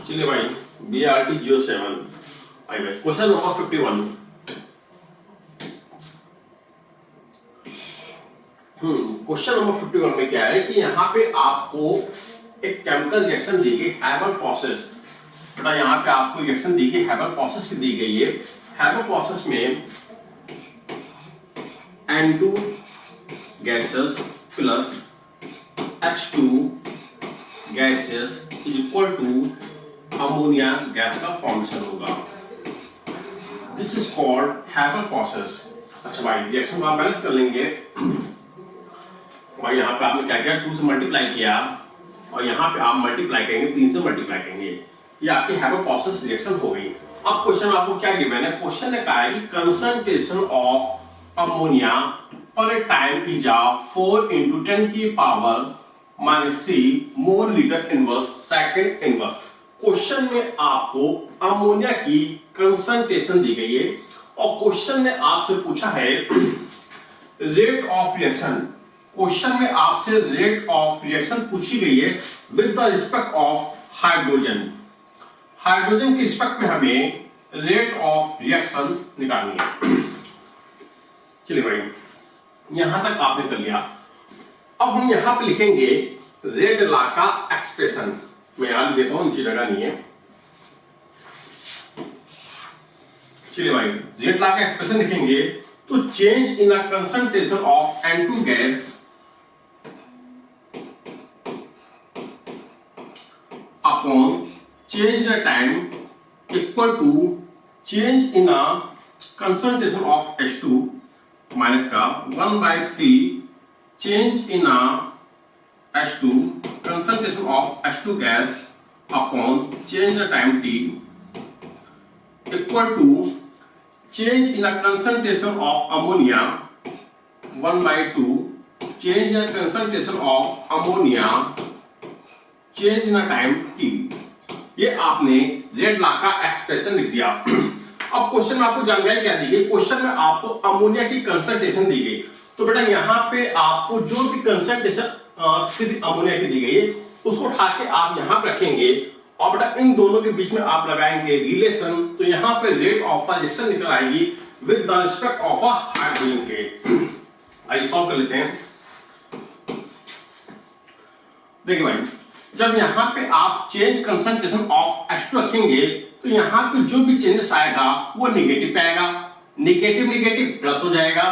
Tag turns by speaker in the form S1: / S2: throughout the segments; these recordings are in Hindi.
S1: चलिए भाई BRT07 आई भाई क्वेश्चन नंबर 51। क्वेश्चन नंबर 51 में क्या है कि यहाँ पे आपको एक केमिकल रिएक्शन दी गई हैबर प्रोसेस। बेटा यहाँ पे आपको रिएक्शन दी गई हैबर प्रोसेस की दी गई है। हैबर प्रोसेस में N2 gases plus H2 gases is equal to ammonia gas का फॉर्मेशन होगा। This is called Haber process. अच्छा भाई रिएक्शन को आप बैलेंस कर लेंगे। भाई यहाँ पे आपने क्या किया 2 से मल्टीप्लाई किया और यहाँ पे आप मल्टीप्लाई करेंगे 3 से मल्टीप्लाई करेंगे। ये आपकी हैबर प्रोसेस रिएक्शन हो गई। अब क्वेश्चन आपको क्या गिवन है? क्वेश्चन ने कहा है कि कंसंट्रेशन ऑफ अमोनिया पर time is 4 × 10⁻³ mole litre inverse second inverse. Question में आपको अमोनिया की कंसंट्रेशन दी गई है और क्वेश्चन ने आपसे पूछा है रेट ऑफ रिएक्शन। क्वेश्चन में आपसे रेट ऑफ रिएक्शन पूछी गई है with the respect of hydrogen. Hydrogen के रिस्पेक्ट में हमें रेट ऑफ रिएक्शन निकालनी है। चलिए भाई यहां तक आपने कर लिया। अब हम यहां पे लिखेंगे रेट लॉ का एक्सप्रेशन। मैं यहां देता हूं, नीचे जगह नहीं है। चलिए भाई रेट लॉ का एक्सप्रेशन लिखेंगे तो change in a concentration of N2 gas upon change the time equal to change in a concentration of H2 minus का 1/3 change in a H2 concentration of H2 gas upon change the time t equal to change in a concentration of ammonia 1/2 change in a concentration of ammonia change in time T. ये आपने रेट लॉ का एक्सप्रेशन लिख दिया। अब क्वेश्चन में आपको जानकारी क्या दी गई? क्वेश्चन में आपको अमोनिया की कंसंट्रेशन दी गई। तो बेटा यहाँ पे आपको जो भी कंसंट्रेशन अमोनिया की दी गई है उसको उठा के आप यहाँ पे रखेंगे और बेटा इन दोनों के बीच में आप लगाएंगे रिलेशन। तो यहाँ पे रेट ऑफ रिएक्शन निकल आएगी with the respect of a hydrogen के। आइए सॉल्व कर लेते हैं। देखिए भाई जब यहां पे आप चेंज कंसंट्रेशन ऑफ H2 रखेंगे तो यहां पे जो भी चेंजेस आएगा वो नेगेटिव पे आएगा। नेगेटिव नेगेटिव प्लस हो जाएगा।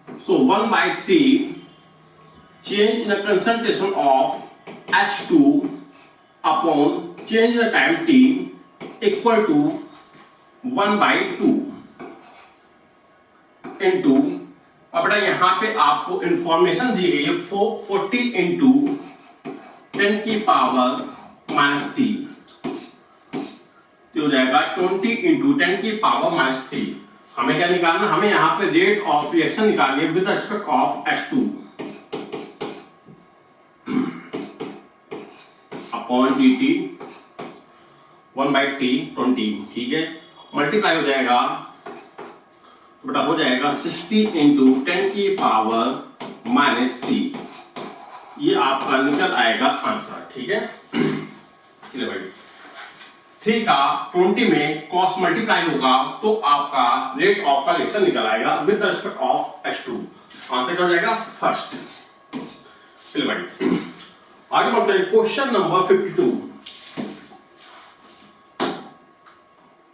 S1: So 1/3 change in the concentration of H2 upon change in the time t equal to 1/2 into. अब बेटा यहां पे आपको इंफॉर्मेशन दी गई है 40 × 10⁻³ तो हो जाएगा 20 × 10⁻³ हमें क्या निकालना? हमें यहां पे रेट ऑफ रिएक्शन निकालनी है with respect of H2 upon dt 1/3 20। ठीक है मल्टीप्लाई हो जाएगा तो बेटा हो जाएगा 60 × 10⁻³ ये आपका निकल आएगा आंसर। ठीक है चलिए भाई 3 का 20 में क्रॉस मल्टीप्लाई होगा तो आपका रेट ऑफ रिएक्शन निकल आएगा with respect of H2। Answer क्या हो जाएगा? फर्स्ट। चलिए भाई आगे बढ़ते हैं क्वेश्चन नंबर 52।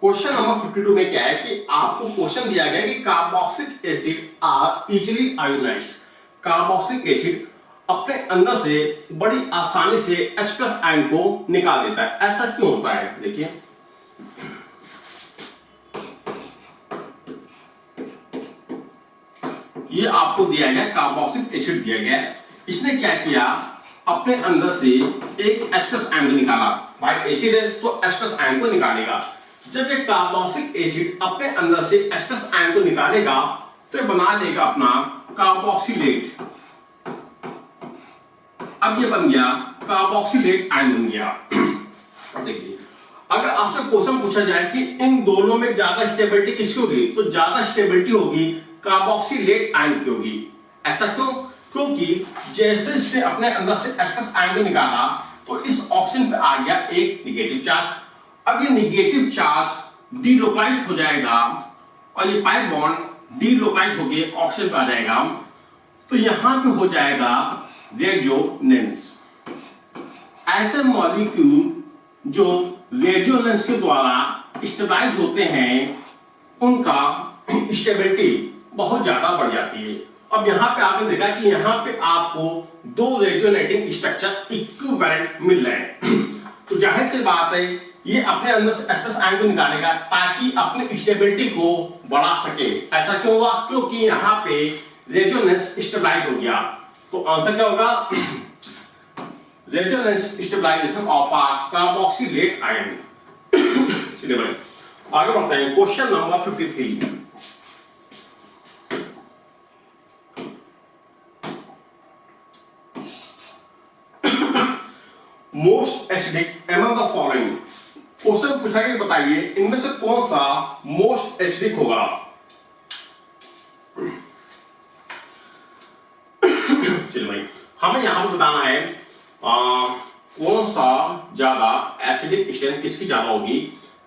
S1: क्वेश्चन नंबर 52 में क्या है कि आपको क्वेश्चन दिया गया कि carboxylic acid are easily ionized. Carboxylic acid अपने अंदर से बड़ी आसानी से H+ आयन को निकाल देता है। ऐसा क्यों होता है? देखिए ये आपको दिया गया कार्बोक्सिलिक एसिड दिया गया है। इसने क्या किया? अपने अंदर से एक H+ आयन को निकाला। भाई एसिड है तो H+ आयन को निकालेगा। जब ये कार्बोक्सिलिक एसिड अपने अंदर से H+ आयन को निकालेगा तो ये बना लेगा अपना कार्बोक्सिलेट। अब ये बन गया कार्बोक्सिलेट आयन बन गया। अब देखिए अगर आपसे क्वेश्चन पूछा जाए कि इन दोनों में ज्यादा स्टेबिलिटी किसकी होगी तो ज्यादा स्टेबिलिटी होगी कार्बोक्सिलेट आयन की होगी। ऐसा क्यों? क्योंकि जैसे इसने अपने अंदर से H+ आयन को निकाला तो इस ऑक्सीजन पे आ गया एक निगेटिव चार्ज। अब ये निगेटिव चार्ज डीलोकलाइज हो जाएगा और ये पाई बॉन्ड डीलोकलाइज होके ऑक्सीजन पे आ जाएगा, तो यहां पे हो जाएगा रेजोनेंस। ऐसे मॉलिक्यूल जो रेजोनेंस के द्वारा स्टेबलाइज होते हैं उनका स्टेबिलिटी बहुत ज्यादा बढ़ जाती है। अब यहां पे आपने देखा कि यहां पे आपको दो रेजोनेटिंग स्ट्रक्चर इक्विवेलेंट मिल रहे हैं तो जाहिर सी बात है ये अपने अंदर से एस आयन को निकालेगा ताकि अपनी स्टेबिलिटी को बढ़ा सके। ऐसा क्यों हुआ? क्योंकि यहाँ पे रेजोनेंस स्टेबलाइज हो गया। तो आंसर क्या होगा? Resonance stabilization of a carboxylate ion. चलिए भाई आगे बढ़ते हैं। Question number 53। Most acidic among the following. Question पूछा कि बताइए इनमें से कौन सा मोस्ट एसिडिक होगा। चलिए भाई हमें यहां पर बताना है कौन सा ज्यादा एसिडिक स्ट्रेंथ किसकी ज्यादा होगी।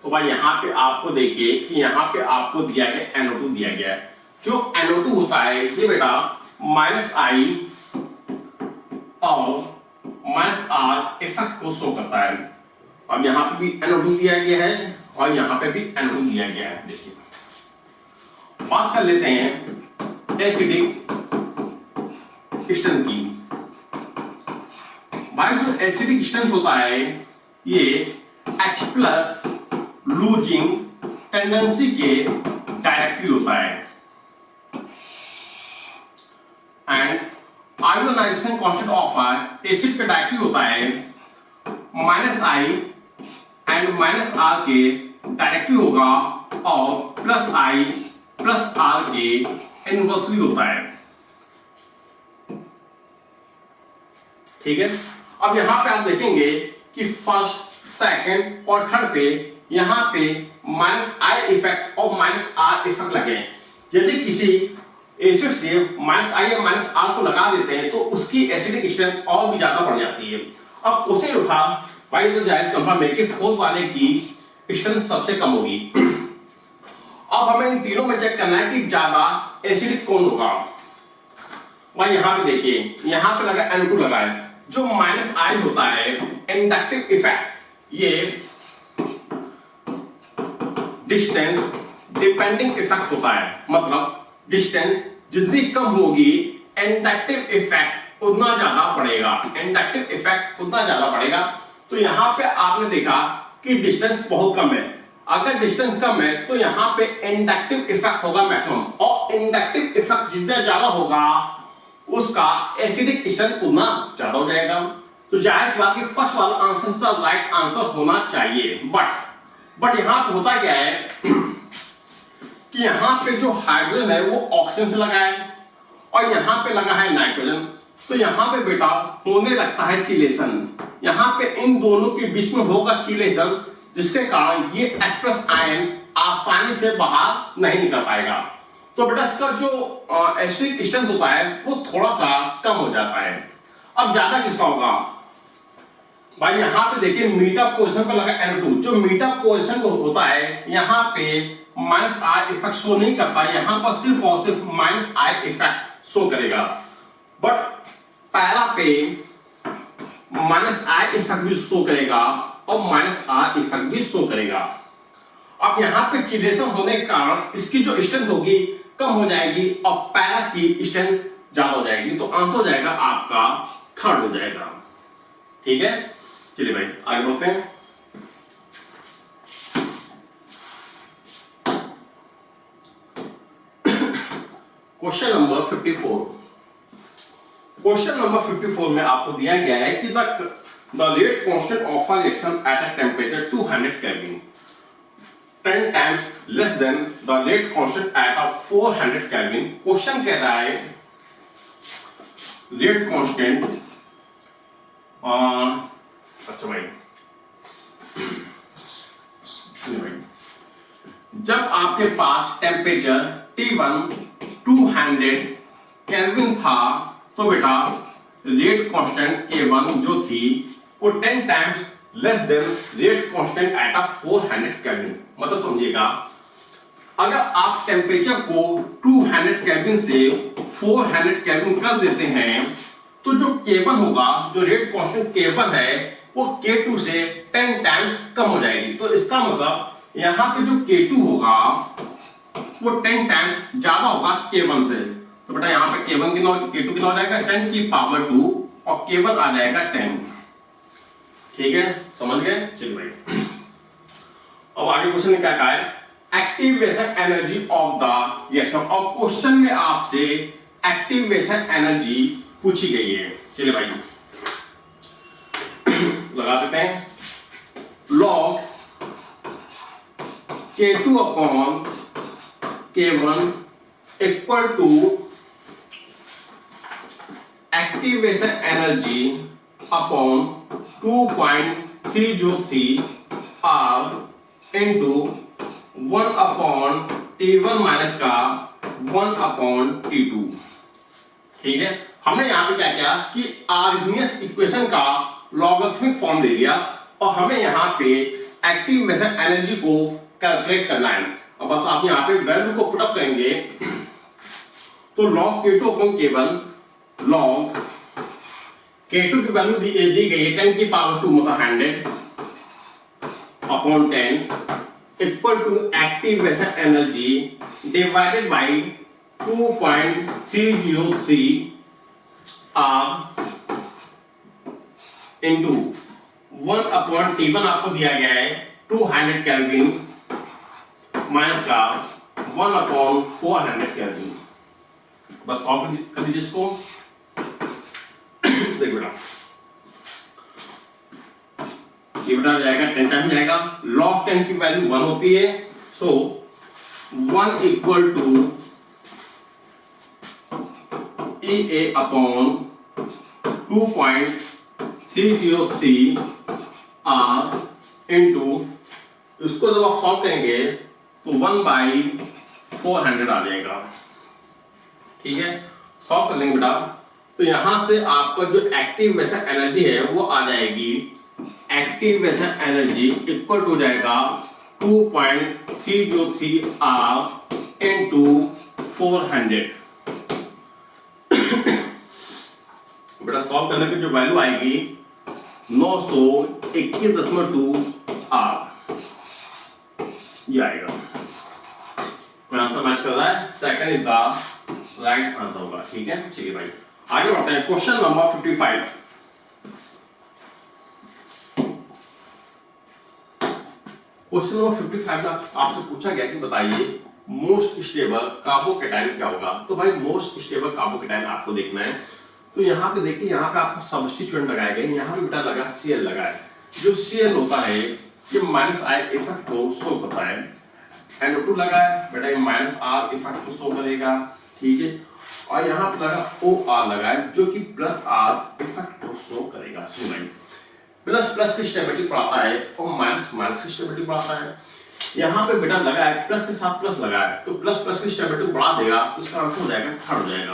S1: तो भाई यहां पे आपको देखिए कि यहां पे आपको दिया गया NO2 दिया गया है। जो NO2 होता है ये बेटा -I और -R इफेक्ट को शो करता है। अब यहां पे भी NO2 दिया गया है और यहां पे भी NO2 दिया गया है। देखिए बात कर लेते हैं एसिडिक स्ट्रेंथ की। भाई जो एसिडिक स्ट्रेंथ होता है ये H+ लूजिंग टेंडेंसी के डायरेक्टली होता है and ionization constant of acid पे डायरेक्टली होता है -I एंड -R के डायरेक्टली होगा और +I +R के इनवर्सली होता है। ठीक है। अब यहां पे आप देखेंगे कि फर्स्ट सेकंड और थर्ड पे यहां पे -I इफेक्ट और -R इफेक्ट लगे। यदि किसी एसिड से -I या -R को लगा देते हैं तो उसकी एसिडिक स्ट्रेंथ और भी ज्यादा बढ़ जाती है। अब क्वेश्चन उठा भाई तो जायज कंफर्म है कि फोर्थ वाले की स्ट्रेंथ सबसे कम होगी। अब हमें इन तीनों में चेक करना है कि ज्यादा एसिडिक कौन होगा। भाई यहां पे देखिए यहां पे लगा NO2 लगा है। जो -I होता है इंडक्टिव इफेक्ट, ये डिस्टेंस डिपेंडिंग इफेक्ट होता है। मतलब डिस्टेंस जितनी कम होगी इंडक्टिव इफेक्ट उतना ज्यादा पड़ेगा। इंडक्टिव इफेक्ट उतना ज्यादा पड़ेगा। तो यहां पे आपने देखा कि डिस्टेंस बहुत कम है। अगर डिस्टेंस कम है तो यहां पे इंडक्टिव इफेक्ट होगा मैक्सिमम, और इंडक्टिव इफेक्ट जितना ज्यादा होगा उसका एसिडिक स्ट्रेंथ उतना ज्यादा हो जाएगा। तो जाहिर बात है फर्स्ट वाला आंसर का राइट आंसर होना चाहिए। बट यहां पे होता क्या है कि यहां पे जो हाइड्रोजन है वो ऑक्सीजन से लगा है और यहां पे लगा है नाइट्रोजन। तो यहां पे बेटा होने लगता है चिलेशन। यहां पे इन दोनों के बीच में होगा चिलेशन, जिसके कारण ये H+ आयन आसानी से बाहर नहीं निकल पाएगा। तो बेटा इसका जो एसिडिक स्ट्रेंथ होता है वो थोड़ा सा कम हो जाता है। अब ज्यादा किसका होगा? भाई यहां पे देखिए मीट अप पोजीशन पे लगा NO2। जो मीट अप पोजीशन को होता है यहां पे -I इफेक्ट शो नहीं करता, यहां पर सिर्फ और सिर्फ -I इफेक्ट शो करेगा। बट पैरा पे -I इफेक्ट भी शो करेगा और -R इफेक्ट भी शो करेगा। अब यहां पे चिलेशन होने के कारण इसकी जो स्ट्रेंथ होगी कम हो जाएगी और पैरा की स्ट्रेंथ ज्यादा हो जाएगी। तो आंसर हो जाएगा आपका थर्ड हो जाएगा। ठीक है, चलिए भाई आगे बढ़ते हैं। Question number 54। क्वेश्चन नंबर 54 में आपको दिया गया है कि the rate constant of a reaction at a temperature 200 kelvin 10 times less than the rate constant at a 400 Kelvin। Question कह रहा है रेट कांस्टेंट अच्छा भाई जब आपके पास टेम्परेचर T1 200 केल्विन था तो बेटा रेट कांस्टेंट K1 जो थी वो 10 times less than rate constant at a 400 kelvin. मतलब समझिएगा, अगर आप टेम्परेचर को 200 केल्विन से 400 केल्विन कर देते हैं तो जो K1 होगा, जो रेट कांस्टेंट K1 है, वो K2 से 10 टाइम्स कम हो जाएगी। तो इसका मतलब यहाँ पे जो K2 होगा वो 10 टाइम्स ज्यादा होगा K1 से। तो बेटा यहाँ पे K1 कितना, K2 कितना हो जाएगा 10 की पावर 2 और K1 आ जाएगा 10। ठीक है, समझ गए? चलिए भाई, अब आगे क्वेश्चन में क्या कहा है, activation energy of the reaction. और क्वेश्चन में आपसे एक्टिवेशन एनर्जी पूछी गई है। चलिए भाई लगा सकते हैं, log K2 upon K1 equal to activation energy upon 2.303 R into 1 upon T1 minus का 1 अपॉन T2। ठीक है, हमने यहां पे क्या किया कि आर्गेनियस इक्वेशन का लॉगरिथमिक फॉर्म ले लिया और हमें यहां पे एक्टिवेशन एनर्जी को कैलकुलेट करना है। अब बस आप यहां पे वैल्यू को पुट अप करेंगे तो log K2 upon K1, log K2 की वैल्यू दी गई है 10 की पावर 2 मतलब 100 upon 10 equal to activation energy divided by 2.303 R into 1 upon T1 आपको दिया गया है 200 केल्विन माइनस का 1 अपॉन 400 केल्विन। बस सॉल्व कर दीजिए इसको। देख बेटा, ये बेटा आ जाएगा 10 टाइम जाएगा, log 10 की वैल्यू 1 होती है, so 1 equal to EA upon 2.303 R into, इसको जब आप सॉल्व करेंगे तो 1/400 आ जाएगा। ठीक है, सॉल्व कर लेंगे बेटा, तो यहां से आपका जो एक्टिवेशन एनर्जी है वो आ जाएगी, एक्टिवेशन एनर्जी इक्वल टू जाएगा 2.303 R इंटू 400। बेटा सॉल्व करने पे जो वैल्यू आएगी 921.2 R, ये आएगा। कोई आंसर मैच कर रहा है? Second is the right answer होगा। ठीक है, चलिए भाई आगे बढ़ते हैं। Question number 55। क्वेश्चन नंबर 55 में आपसे पूछा गया कि बताइए मोस्ट स्टेबल कार्बोकेटाइन क्या होगा। तो भाई मोस्ट स्टेबल कार्बोकेटाइन आपको देखना है। तो यहाँ पे देखिए, यहाँ पे आपको सब्स्टिट्यूएंट लगाए गए, यहाँ पे बेटा लगा Cl लगा है। जो Cl होता है ये माइनस I इफेक्ट को शो करता है, NO2 लगा है बेटा, ये माइनस R इफेक्ट को शो करेगा। ठीक है, और यहाँ पे लगा OR लगा है जो कि प्लस R इफेक्ट को शो करेगा। सुनिए, प्लस प्लस की स्टेबिलिटी बढ़ाता है और माइनस माइनस की स्टेबिलिटी बढ़ाता है। यहाँ पे बेटा लगा है प्लस के साथ प्लस लगा है, तो प्लस प्लस की स्टेबिलिटी बढ़ा देगा, तो इसका आंसर हो जाएगा थर्ड हो जाएगा।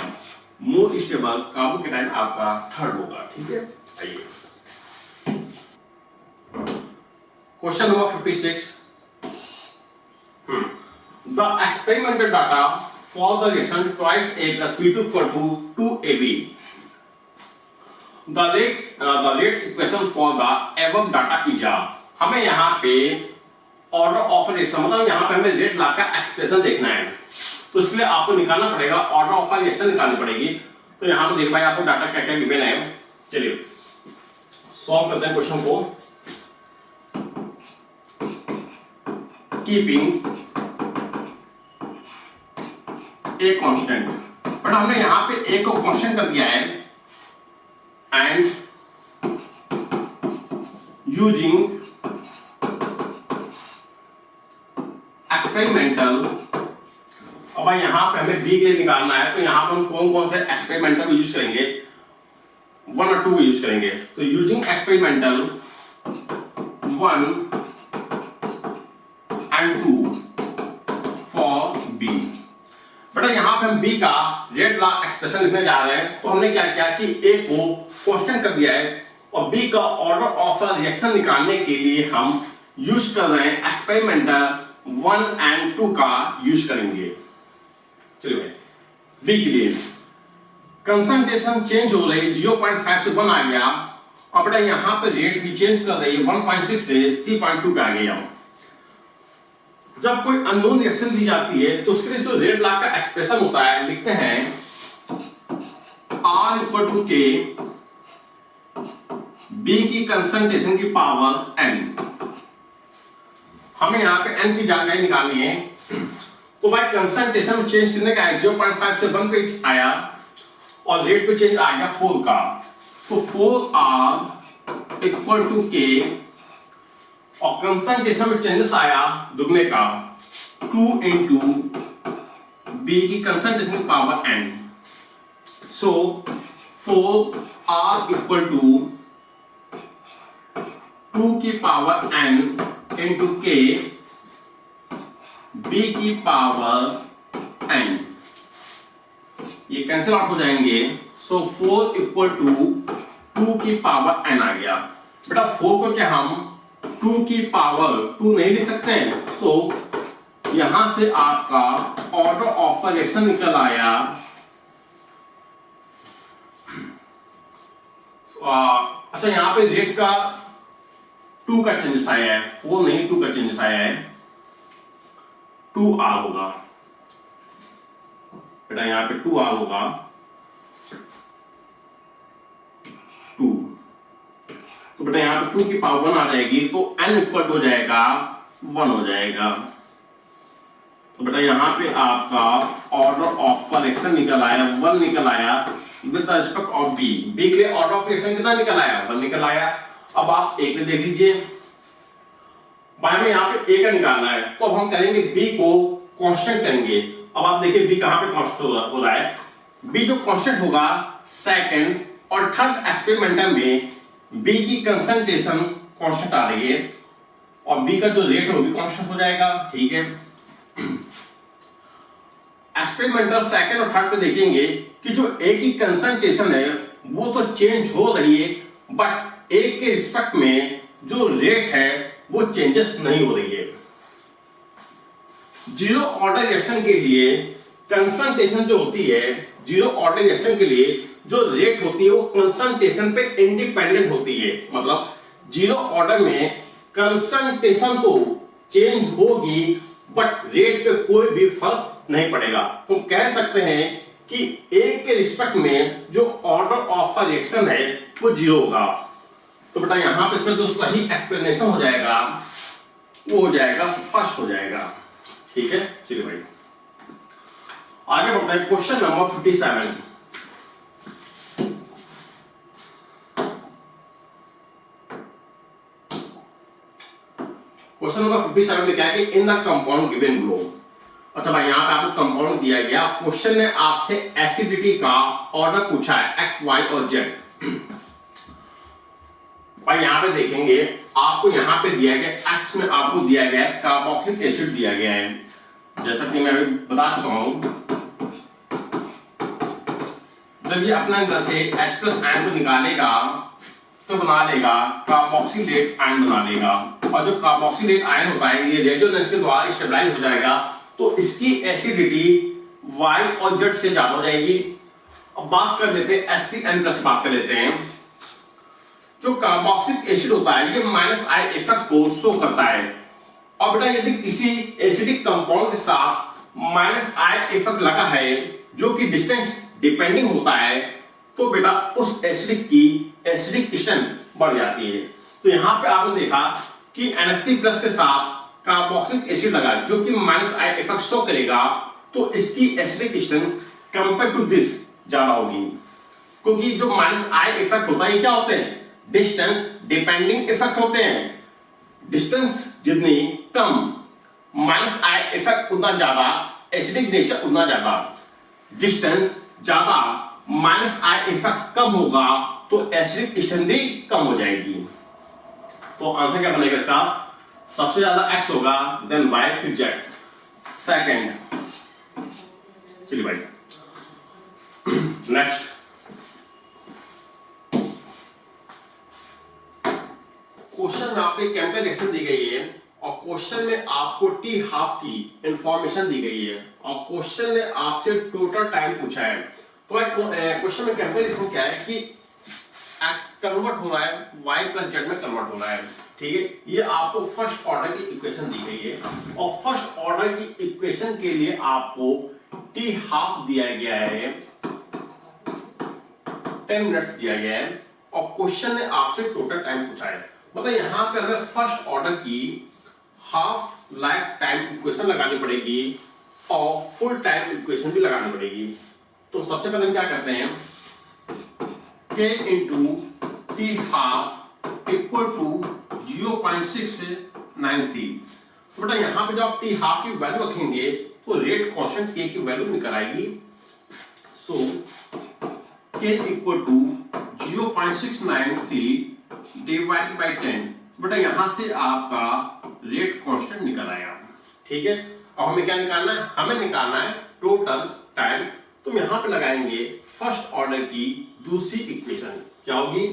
S1: मोस्ट स्टेबल कार्बोकेटाइन आपका थर्ड होगा। ठीक है, आइए question number 56। The experimental data for the reaction twice A plus B2 equal to 2AB. The rate equation for the above data is a, हमें यहाँ पे ऑर्डर ऑफ रिएक्शन, मतलब यहाँ पे हमें रेट लॉ का एक्सप्रेशन देखना है, तो इसके लिए आपको निकालना पड़ेगा, ऑर्डर ऑफ रिएक्शन निकालनी पड़ेगी। तो यहाँ पे देख भाई आपको डाटा क्या क्या गिवन है। चलिए सॉल्व करते हैं क्वेश्चन को। कीपिंग ए कांस्टेंट, बट हमने यहां पे ए को कांस्टेंट कर दिया है, एंड यूजिंग एक्सपेरिमेंटल। अब भाई यहां पे हमें बी के निकालना है, तो यहां पर हम कौन कौन से एक्सपेरिमेंटल यूज करेंगे, 1 और 2 यूज करेंगे। तो using experimental 1 and 2 for b. बेटा यहाँ पे हम बी का रेट लॉ एक्सप्रेशन लिखने जा रहे हैं, तो हमने क्या किया कि ए को कांस्टेंट कर दिया है और बी का ऑर्डर ऑफ रिएक्शन निकालने के लिए हम यूज कर रहे हैं एक्सपेरिमेंटल 1 and 2 का यूज करेंगे। चलिए बी के लिए कंसंट्रेशन चेंज हो रही 0.5 से 1 आ गया। अब बेटा यहां पे रेट भी चेंज कर रही है 1.6 से 3.2 पे आ गया। जब कोई अननोन रिएक्शन दी जाती है तो उसके लिए जो रेट लॉ का एक्सप्रेशन होता है लिखते हैं R इक्वल टू के बी की कंसंट्रेशन की पावर n। हमें यहाँ पे n की जानकारी निकालनी है। तो भाई कंसंट्रेशन में चेंज करने का 0.5 से 1 पे आया और रेट पे चेंज आ गया 4 का। तो 4R इक्वल टू के और कंसंट्रेशन में चेंजेस आया दुगने का 2 इंटू बी की कंसंट्रेशन की power n। So 4R equal to 2 की power n into k b की पावर n। ये कैंसिल आउट हो जाएंगे। सो 4 इक्वल टू 2 की पावर n आ गया। बेटा 4 को क्या हम 2 की पावर 2 नहीं लिख सकते हैं। तो यहां से आपका ऑर्डर ऑफ रिएक्शन निकल आया अच्छा यहां पे रेट का 2 का चेंजेस आया है, 4 नहीं 2 का चेंजेस आया है, 2R होगा। बेटा यहां पे 2R होगा 2। तो बेटा यहां पे 2 की पावर 1 आ जाएगी तो n इक्वल हो जाएगा 1 हो जाएगा। तो बेटा यहां पे आपका ऑर्डर ऑफ रिएक्शन निकल आया 1 निकल आया with respect of b. B के लिए ऑर्डर ऑफ रिएक्शन कितना निकल आया 1 निकल आया। अब आप एक ने देख लीजिए भाई हमें यहाँ पे ए का निकालना है तो अब हम करेंगे बी को कांस्टेंट करेंगे। अब आप देखिए बी कहां पे कांस्टेंट हो रहा है। बी जो कांस्टेंट होगा सेकंड और थर्ड एक्सपेरिमेंटल में बी की कंसंट्रेशन कांस्टेंट आ रही है और बी का जो रेट होगी कांस्टेंट हो जाएगा। ठीक है एक्सपेरिमेंटल सेकंड और थर्ड पे देखेंगे कि जो ए की कंसंट्रेशन है वो तो चेंज हो रही है बट ए के रिस्पेक्ट में जो रेट है वो चेंजेस नहीं हो रही है। जीरो ऑर्डर रिएक्शन के लिए कंसंट्रेशन जो होती है जीरो ऑर्डर रिएक्शन के लिए जो रेट होती है वो कंसंट्रेशन पे इंडिपेंडेंट होती है। मतलब जीरो ऑर्डर में कंसंट्रेशन तो चेंज होगी बट रेट पे कोई भी फर्क नहीं पड़ेगा। तुम कह सकते हैं कि ए के रिस्पेक्ट में जो ऑर्डर ऑफ रिएक्शन है वो जीरो होगा। तो बेटा यहां पे इसमें जो सही एक्सप्लेनेशन हो जाएगा वो हो जाएगा फर्स्ट हो जाएगा। ठीक है चलिए भाई आगे बढ़ते हैं क्वेश्चन नंबर 57। क्वेश्चन नंबर 57 में क्या है कि in the compound given below. अच्छा भाई यहां पे आपको कंपाउंड दिया गया। क्वेश्चन ने आपसे एसिडिटी का ऑर्डर पूछा है एक्स वाई और जेड। भाई यहां पे देखेंगे आपको यहां पे दिया गया एक्स में आपको दिया गया कार्बोक्सिलिक एसिड दिया गया है जैसा कि मैं अभी बता चुका हूं। जब ये अपने अंदर से H प्लस आयन को निकालेगा तो बना लेगा कार्बोक्सिलेट आयन बना लेगा और जो कार्बोक्सिलेट आयन होता है ये रेजोनेंस के द्वारा स्टेबलाइज हो जाएगा तो इसकी एसिडिटी Y और Z से ज्यादा हो जाएगी। अब बात कर लेते हैं HCN+ बात कर लेते हैं। जो कार्बोक्सिलिक एसिड होता है ये -I इफेक्ट को शो करता है और बेटा यदि किसी एसिडिक कंपाउंड के साथ -I इफेक्ट लगा है जो कि डिस्टेंस डिपेंडिंग होता है तो बेटा उस एसिडिक की एसिडिक स्ट्रेंथ बढ़ जाती है। तो यहां पे आपने देखा कि NH3+ के साथ कार्बोक्सिलिक एसिड लगा जो कि -I इफेक्ट शो करेगा तो इसकी acidic strength compare to this ज्यादा होगी क्योंकि जो -I इफेक्ट होता है क्या होते हैं डिस्टेंस डिपेंडिंग इफेक्ट होते हैं। डिस्टेंस जितनी कम -I इफेक्ट उतना ज्यादा एसिडिक नेचर उतना ज्यादा। डिस्टेंस ज्यादा -I इफेक्ट कम होगा तो एसिडिक स्ट्रेंथ भी कम हो जाएगी। तो आंसर क्या बनेगा इसका सबसे ज्यादा X होगा देन Y फिर Z सेकंड। चलिए भाई नेक्स्ट क्वेश्चन में आपको केमिकल रिएक्शन दी गई है और क्वेश्चन में आपको टी हाफ की इंफॉर्मेशन दी गई है और क्वेश्चन ने आपसे टोटल टाइम पूछा है। तो क्वेश्चन में केमिकल रिएक्शन क्या है कि x कन्वर्ट हो रहा है y प्लस जेड में कन्वर्ट हो रहा है, ठीक है। ये आपको फर्स्ट ऑर्डर की इक्वेशन दी गई है और फर्स्ट ऑर्डर की इक्वेशन के लिए आपको टी हाफ दिया गया है, 10 मिनट्स दिया गया है और क्वेश्चन ने आपसे टोटल टाइम पूछा है। मतलब यहां पे हमें फर्स्ट ऑर्डर की हाफ लाइफ टाइम इक्वेशन लगानी पड़ेगी और फुल टाइम इक्वेशन भी लगानी पड़ेगी। तो सबसे पहले हम क्या करते हैं, k into t half equal to 0.693। तो बेटा यहां पे जब आप टी हाफ की वैल्यू रखेंगे तो रेट कांस्टेंट k की वैल्यू निकल आएगी। So k equal to 0.693 divided by 10। बेटा यहां से आपका रेट कांस्टेंट निकल आएगा, ठीक है। और हमें क्या निकालना है, हमें निकालना है टोटल टाइम। तो हम यहां पे लगाएंगे फर्स्ट ऑर्डर की दूसरी इक्वेशन, क्या होगी,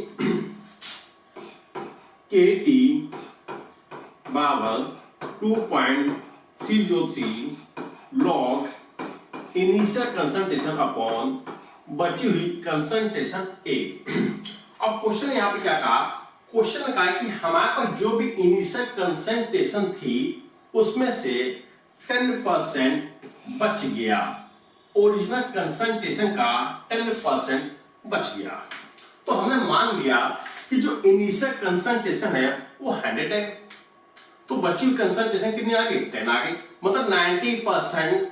S1: kt बराबर 2.303 लॉग इनिशियल कंसंट्रेशन अपॉन बची हुई कंसंट्रेशन A। अब क्वेश्चन यहां पे क्या कहा, क्वेश्चन में कहा कि हमारे पास जो भी इनिशियल कंसंट्रेशन थी उसमें से 10% बच गया, ओरिजिनल कंसंट्रेशन का 10% बच गया। तो हमने मान लिया कि जो इनिशियल कंसंट्रेशन है वो 100 है, तो बची हुई कंसंट्रेशन कितनी आ गई, 10 आ गई। मतलब 90%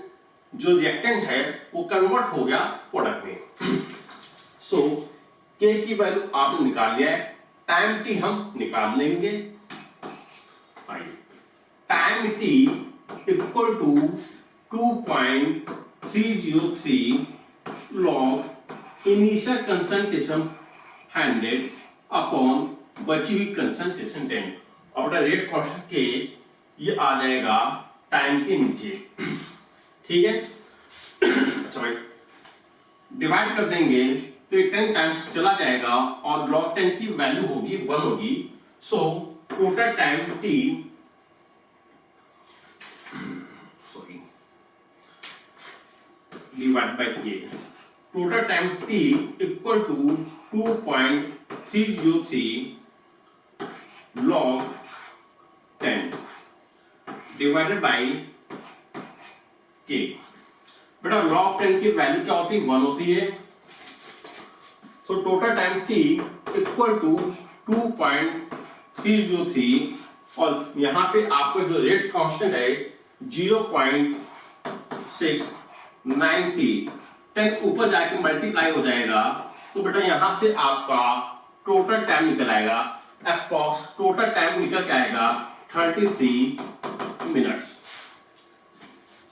S1: जो रिएक्टेंट है वो कन्वर्ट हो गया प्रोडक्ट में। सो K की वैल्यू आपने निकाल लिया है, टाइम t हम निकाल लेंगे। Time t equal to 2.303 log initial concentration 100 upon बची हुई कंसंट्रेशन 10। और रेट कांस्टेंट के ये आ जाएगा टाइम के नीचे, ठीक है। अच्छा भाई डिवाइड कर देंगे तो ये 10 टाइम्स चला जाएगा और log 10 की वैल्यू होगी 1 होगी। So total time t divide by k, total time t equal to 2.303 log 10 divided by k। बेटा log 10 की वैल्यू क्या होती है, 1 होती है। तो total time t equal to 2.303 और यहां पे आपका जो रेट कांस्टेंट है 0.693, 10 ऊपर जाके मल्टीप्लाई हो जाएगा तो बेटा यहां से आपका टोटल टाइम निकल आएगा, अप्रॉक्स टोटल टाइम निकल के आएगा 33 minutes.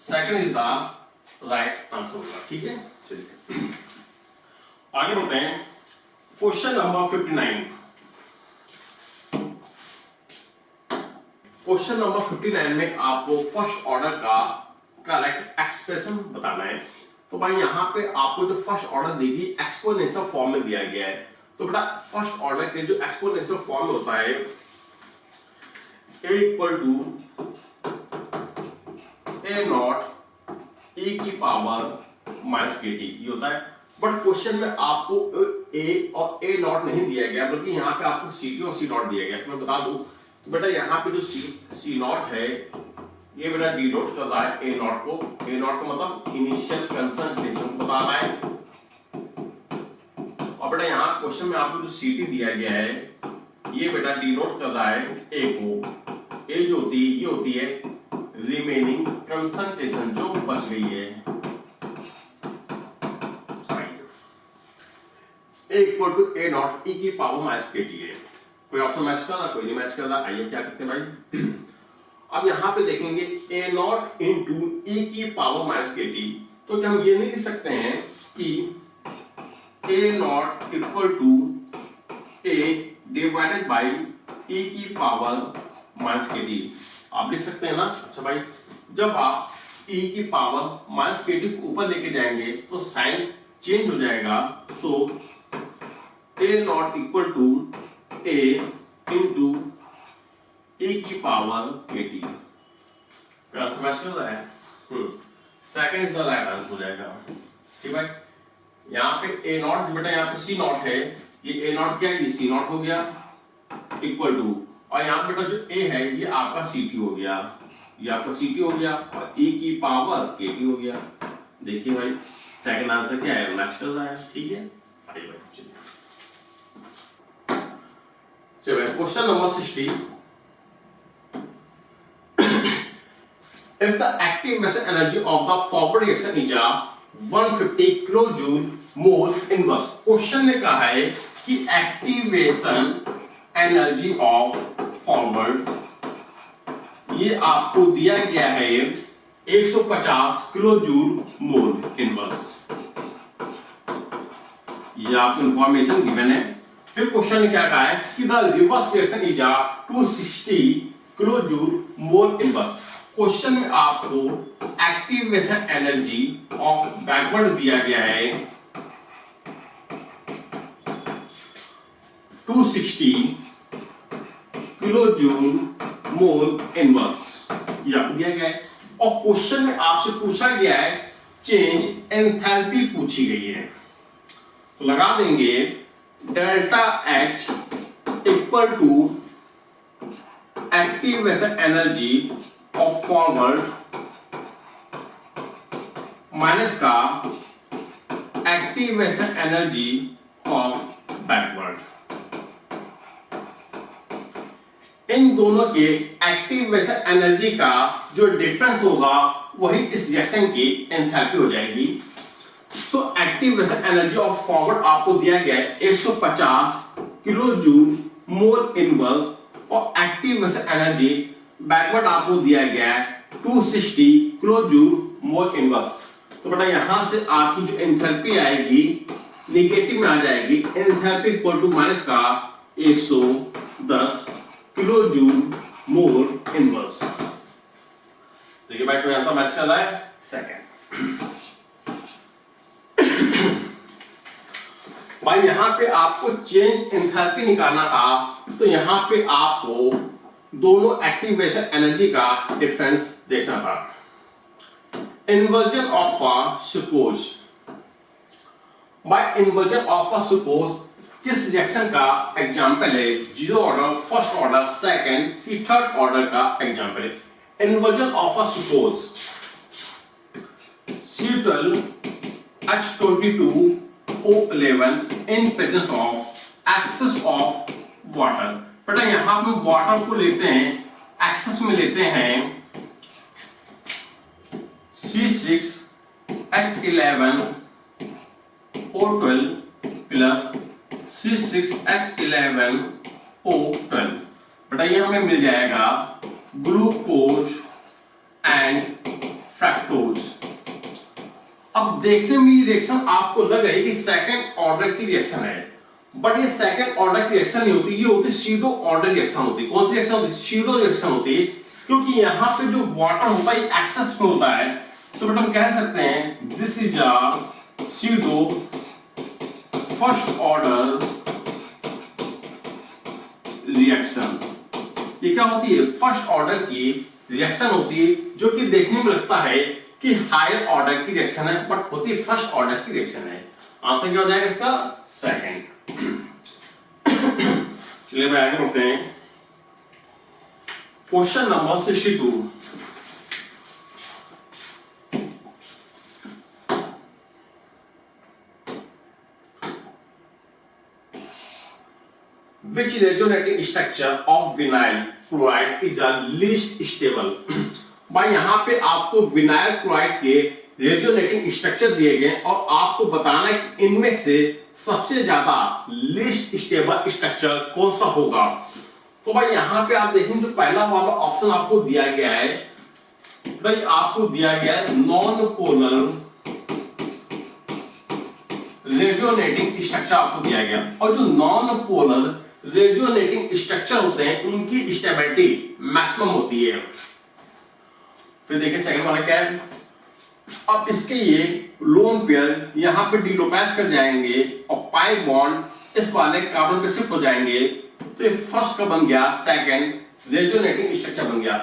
S1: Second is the right answer होगा, ठीक है। चलिए आगे बढ़ते हैं, क्वेश्चन नंबर 59। क्वेश्चन नंबर 59 में आपको फर्स्ट ऑर्डर का करेक्ट एक्सप्रेशन बताना है। तो भाई यहां पे आपको जो फर्स्ट ऑर्डर देगी एक्सपोनेंशियल फॉर्म में दिया गया है। तो बेटा फर्स्ट ऑर्डर के जो एक्सपोनेंशियल फॉर्म होता है a equal to a naught e की पावर माइनस kt ये होता है। बट क्वेश्चन में आपको a और a नॉट नहीं दिया गया, बल्कि यहाँ पे आपको ct और c नॉट दिया गया। तो मैं बता दूं तो बेटा यहाँ पे जो c नॉट है ये बेटा डिनोट कर रहा है a नॉट को। a नॉट को मतलब इनिशियल कंसंट्रेशन को बता रहा है। और बेटा यहाँ क्वेश्चन में आपको जो ct दिया गया है ये बेटा डिनोट कर रहा है a को। a जो होती है ये होती है रिमेनिंग कंसंट्रेशन जो बच गई है। a equal to a naught e की पावर माइनस kt है। कोई ऑप्शन मैच कर रहा, कोई नहीं मैच कर रहा। आइए क्या करते हैं भाई, अब यहां पे देखेंगे a नॉट इंटू e की पावर माइनस kt। तो क्या हम ये नहीं लिख सकते हैं कि a naught equal to a divided by e की पावर माइनस kt आप लिख सकते हैं ना। अच्छा भाई जब आप e की पावर माइनस kt को ऊपर लेके जाएंगे तो साइन चेंज हो जाएगा। तो a naught equal to a into e की पावर kt। क्या समझ में आ रहा है? Second is the right answer हो जाएगा। ठीक भाई, यहाँ पे a नॉट बेटा, यहाँ पे c नॉट है, ये a नॉट क्या है, ये c नॉट हो गया इक्वल टू, और यहाँ पे बेटा जो a है ये आपका ct हो गया, ये आपका ct हो गया, और e की पावर kt हो गया। देखिए भाई सेकंड आंसर क्या है, मैच कर रहा है। ठीक है, आइए भाई चलिए question number 60। If the activation energy of the forward reaction is 150 kilojoule mole inverse, question ने कहा है कि एक्टिवेशन एनर्जी ऑफ फॉरवर्ड, ये आपको दिया गया है 150 किलो जूल मोल इनवर्स, ये आपको इंफॉर्मेशन गिवन है। फिर क्वेश्चन ने क्या कहा है कि the reverse reaction is 260 kilo joule mole inverse. Question में आपको एक्टिवेशन एनर्जी ऑफ बैकवर्ड दिया गया है 260 किलो जूल मोल इनवर्स, ये आपको दिया गया है। और क्वेश्चन में आपसे पूछा गया है चेंज एंथैल्पी पूछी गई है, तो लगा देंगे delta H equal to activation energy of forward minus का एक्टिवेशन एनर्जी ऑफ बैकवर्ड। इन दोनों के एक्टिवेशन एनर्जी का जो डिफरेंस होगा वही इस रिएक्शन की एंथैल्पी हो जाएगी। सो एक्टिवेशन एनर्जी ऑफ फॉरवर्ड आपको दिया गया है 150 किलो जूल मोल इनवर्स, और एक्टिवेशन एनर्जी बैकवर्ड आपको दिया गया है 260 किलो जूल मोल इनवर्स। तो बेटा यहां से आपकी जो एंथैल्पी आएगी नेगेटिव में आ जाएगी, एंथैल्पी इक्वल टू माइनस का 110 किलो जूल मोल इनवर्स। देखिए भाई कोई आंसर मैच कर रहा है। सेकंड भाई यहां पे आपको चेंज एंथैल्पी निकालना था, तो यहां पे आपको दोनों एक्टिवेशन एनर्जी का डिफरेंस देखना था। Inversion of a sucrose, by inversion of a sucrose किस रिएक्शन का एग्जांपल है, zero order, first order, second की थर्ड ऑर्डर का एग्जांपल है। Inversion of a sucrose C12 H22 O11 in presence of excess of water। बेटा यहां हम वाटर को लेते हैं, एक्सेस में लेते हैं C6 H11 O12 plus C6 H11 O12। बेटा ये हमें मिल जाएगा ग्लूकोज एंड फ्रक्टोज। अब देखने में ये रिएक्शन आपको लग रही है कि सेकंड ऑर्डर की रिएक्शन है, बट ये सेकंड ऑर्डर की रिएक्शन नहीं होती, ये होती सीडो ऑर्डर रिएक्शन होती। कौन सी रिएक्शन होती है? सीडो रिएक्शन होती है, क्योंकि यहां पे जो वाटर होता है एक्सेस में होता है। तो बेटा हम कह सकते हैं this is a pseudo first order reaction. ये क्या होती है? फर्स्ट ऑर्डर की रिएक्शन होती है, जो कि देखने में लगता है कि हायर ऑर्डर की रिएक्शन है, बट होती फर्स्ट ऑर्डर की रिएक्शन है। आंसर क्या हो जाएगा इसका? सेकंड। चलिए भाई आगे बढ़ते हैं। Question number 62। Which resonating structure of vinyl chloride is the least stable? भाई यहाँ पे आपको विनाइल क्लोराइड के रेजोनेटिंग स्ट्रक्चर दिए गए और आपको बताना है कि इनमें से सबसे ज्यादा लीस्ट स्टेबल स्ट्रक्चर कौन सा होगा। तो भाई यहाँ पे आप देखेंगे जो पहला वाला ऑप्शन आपको दिया गया है, भाई आपको दिया गया है नॉन पोलर रेजोनेटिंग स्ट्रक्चर आपको दिया गया, और जो नॉन पोलर रेजोनेटिंग स्ट्रक्चर होते हैं उनकी स्टेबिलिटी मैक्सिमम होती है। फिर देखिए सेकंड वाला क्या है। अब इसके ये लोन पेयर यहां पे डिलोपाइज कर जाएंगे और पाई बॉन्ड इस वाले कार्बन पे शिफ्ट हो जाएंगे, तो ये फर्स्ट का बन गया सेकंड, रेजोनेटिंग स्ट्रक्चर बन गया।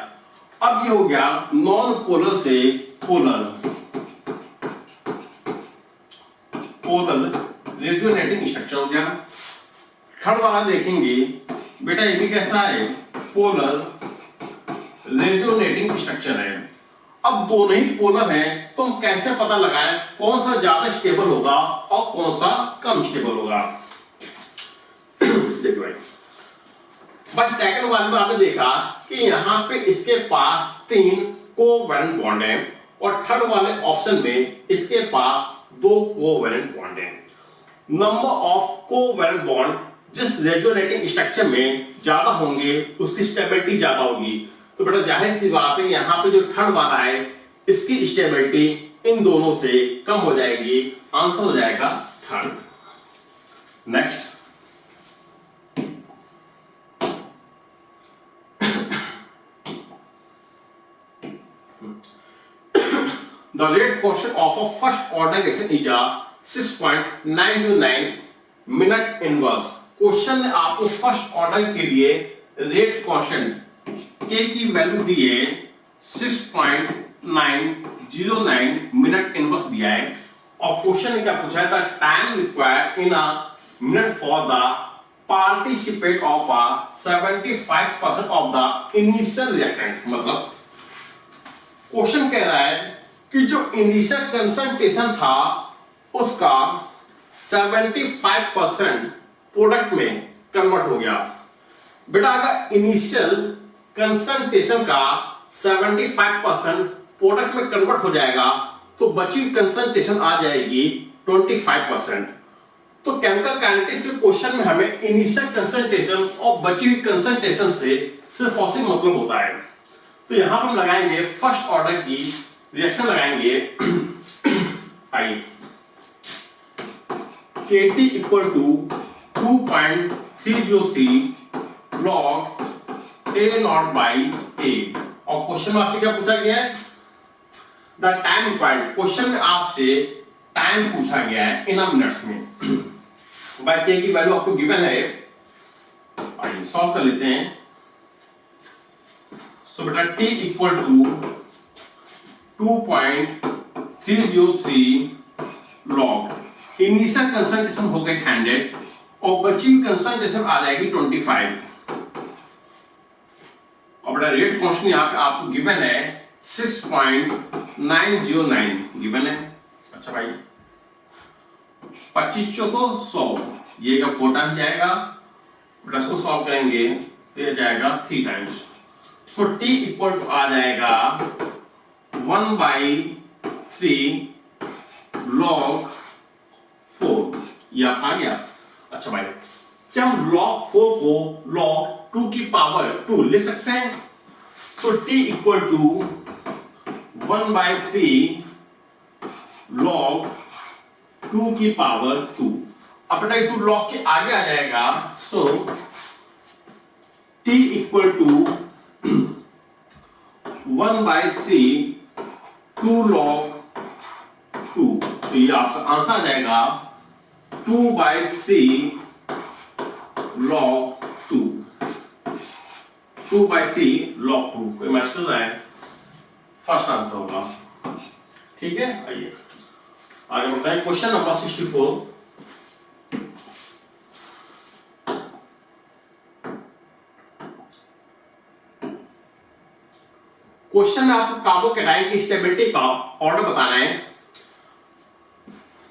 S1: अब ये हो गया नॉन पोलर से पोलर, रेजोनेटिंग स्ट्रक्चर हो गया। थर्ड वाला देखेंगे बेटा, ये भी कैसा है, पोलर रेजोनेटिंग स्ट्रक्चर है। अब दोनों ही पोलर हैं, तो हम कैसे पता लगाएं कौन सा ज्यादा स्टेबल होगा और कौन सा कम स्टेबल होगा। देखिए भाई सेकंड वाले में आपने देखा कि यहां पे इसके पास 3 कोवैलेंट बॉन्ड है और थर्ड वाले ऑप्शन में इसके पास 2 कोवैलेंट बॉन्ड है। नंबर ऑफ कोवैलेंट बॉन्ड जिस रेजोनेटिंग स्ट्रक्चर में ज्यादा होंगे उसकी स्टेबिलिटी ज्यादा होगी। तो बेटा जाहिर सी बात है यहां पे जो थर्ड वाला है इसकी स्टेबिलिटी इन दोनों से कम हो जाएगी, आंसर हो जाएगा third. Next the rate constant of a first order equation is a 6.909 minute inverse. Question ने आपको फर्स्ट ऑर्डर के लिए रेट कांस्टेंट के की वैल्यू दी है 6.909 मिनट इनवर्स दिया है और क्वेश्चन ने क्या पूछा है, the time required in a minute for the participate of a 75% of the initial reactant. मतलब क्वेश्चन कह रहा है कि जो इनिशियल कंसंट्रेशन था उसका 75% प्रोडक्ट में कन्वर्ट हो गया। बेटा अगर इनिशियल कंसंट्रेशन का 75% प्रोडक्ट में कन्वर्ट हो जाएगा तो बची कंसंट्रेशन आ जाएगी 25%। तो केमिकल काइनेटिक्स के क्वेश्चन में हमें इनिशियल कंसंट्रेशन और बची हुई कंसंट्रेशन से सिर्फ और सिर्फ मतलब होता है। तो यहां पर हम लगाएंगे फर्स्ट ऑर्डर की रिएक्शन लगाएंगे। आइए KT equal to 2.303 log A naught by A और क्वेश्चन में आपसे क्या पूछा गया है, द टाइम रिक्वायर्ड। क्वेश्चन में आपसे टाइम पूछा गया है इन मिनट्स में। बाय K की वैल्यू आपको गिवन है, आइए सॉल्व कर लेते हैं। सो बेटा T equal to 2.303 log initial concentration हो गई 100 और बची कंसंट्रेशन आ जाएगी 25 और बेटा रेट कांस्टेंट यहां पे आपको गिवन है 6.909 गिवन है। अच्छा भाई 25 चौको 100, ये का 4 टाइम्स जाएगा, बेटा इसको सॉल्व करेंगे तो ये जाएगा 3 times. So T equal to आ जाएगा 1/3 log 4, ये आ गया। अच्छा भाई क्या हम log 4 को log 2 की पावर 2 लिख सकते हैं? तो T इक्वल टू 1/3 log 2 की पावर 2। अब बेटा 2 log के आगे आ जाएगा, सो T इक्वल टू 1/3 2 log 2, तो ये आपका आंसर आ जाएगा 2/3 log 2, 2/3 log 2। कोई मैसेज है, फर्स्ट आंसर होगा। ठीक है, आइए आगे बढ़ते हैं। Question number 64। क्वेश्चन में आपको कार्बोकैटायन की स्टेबिलिटी का ऑर्डर बताना है।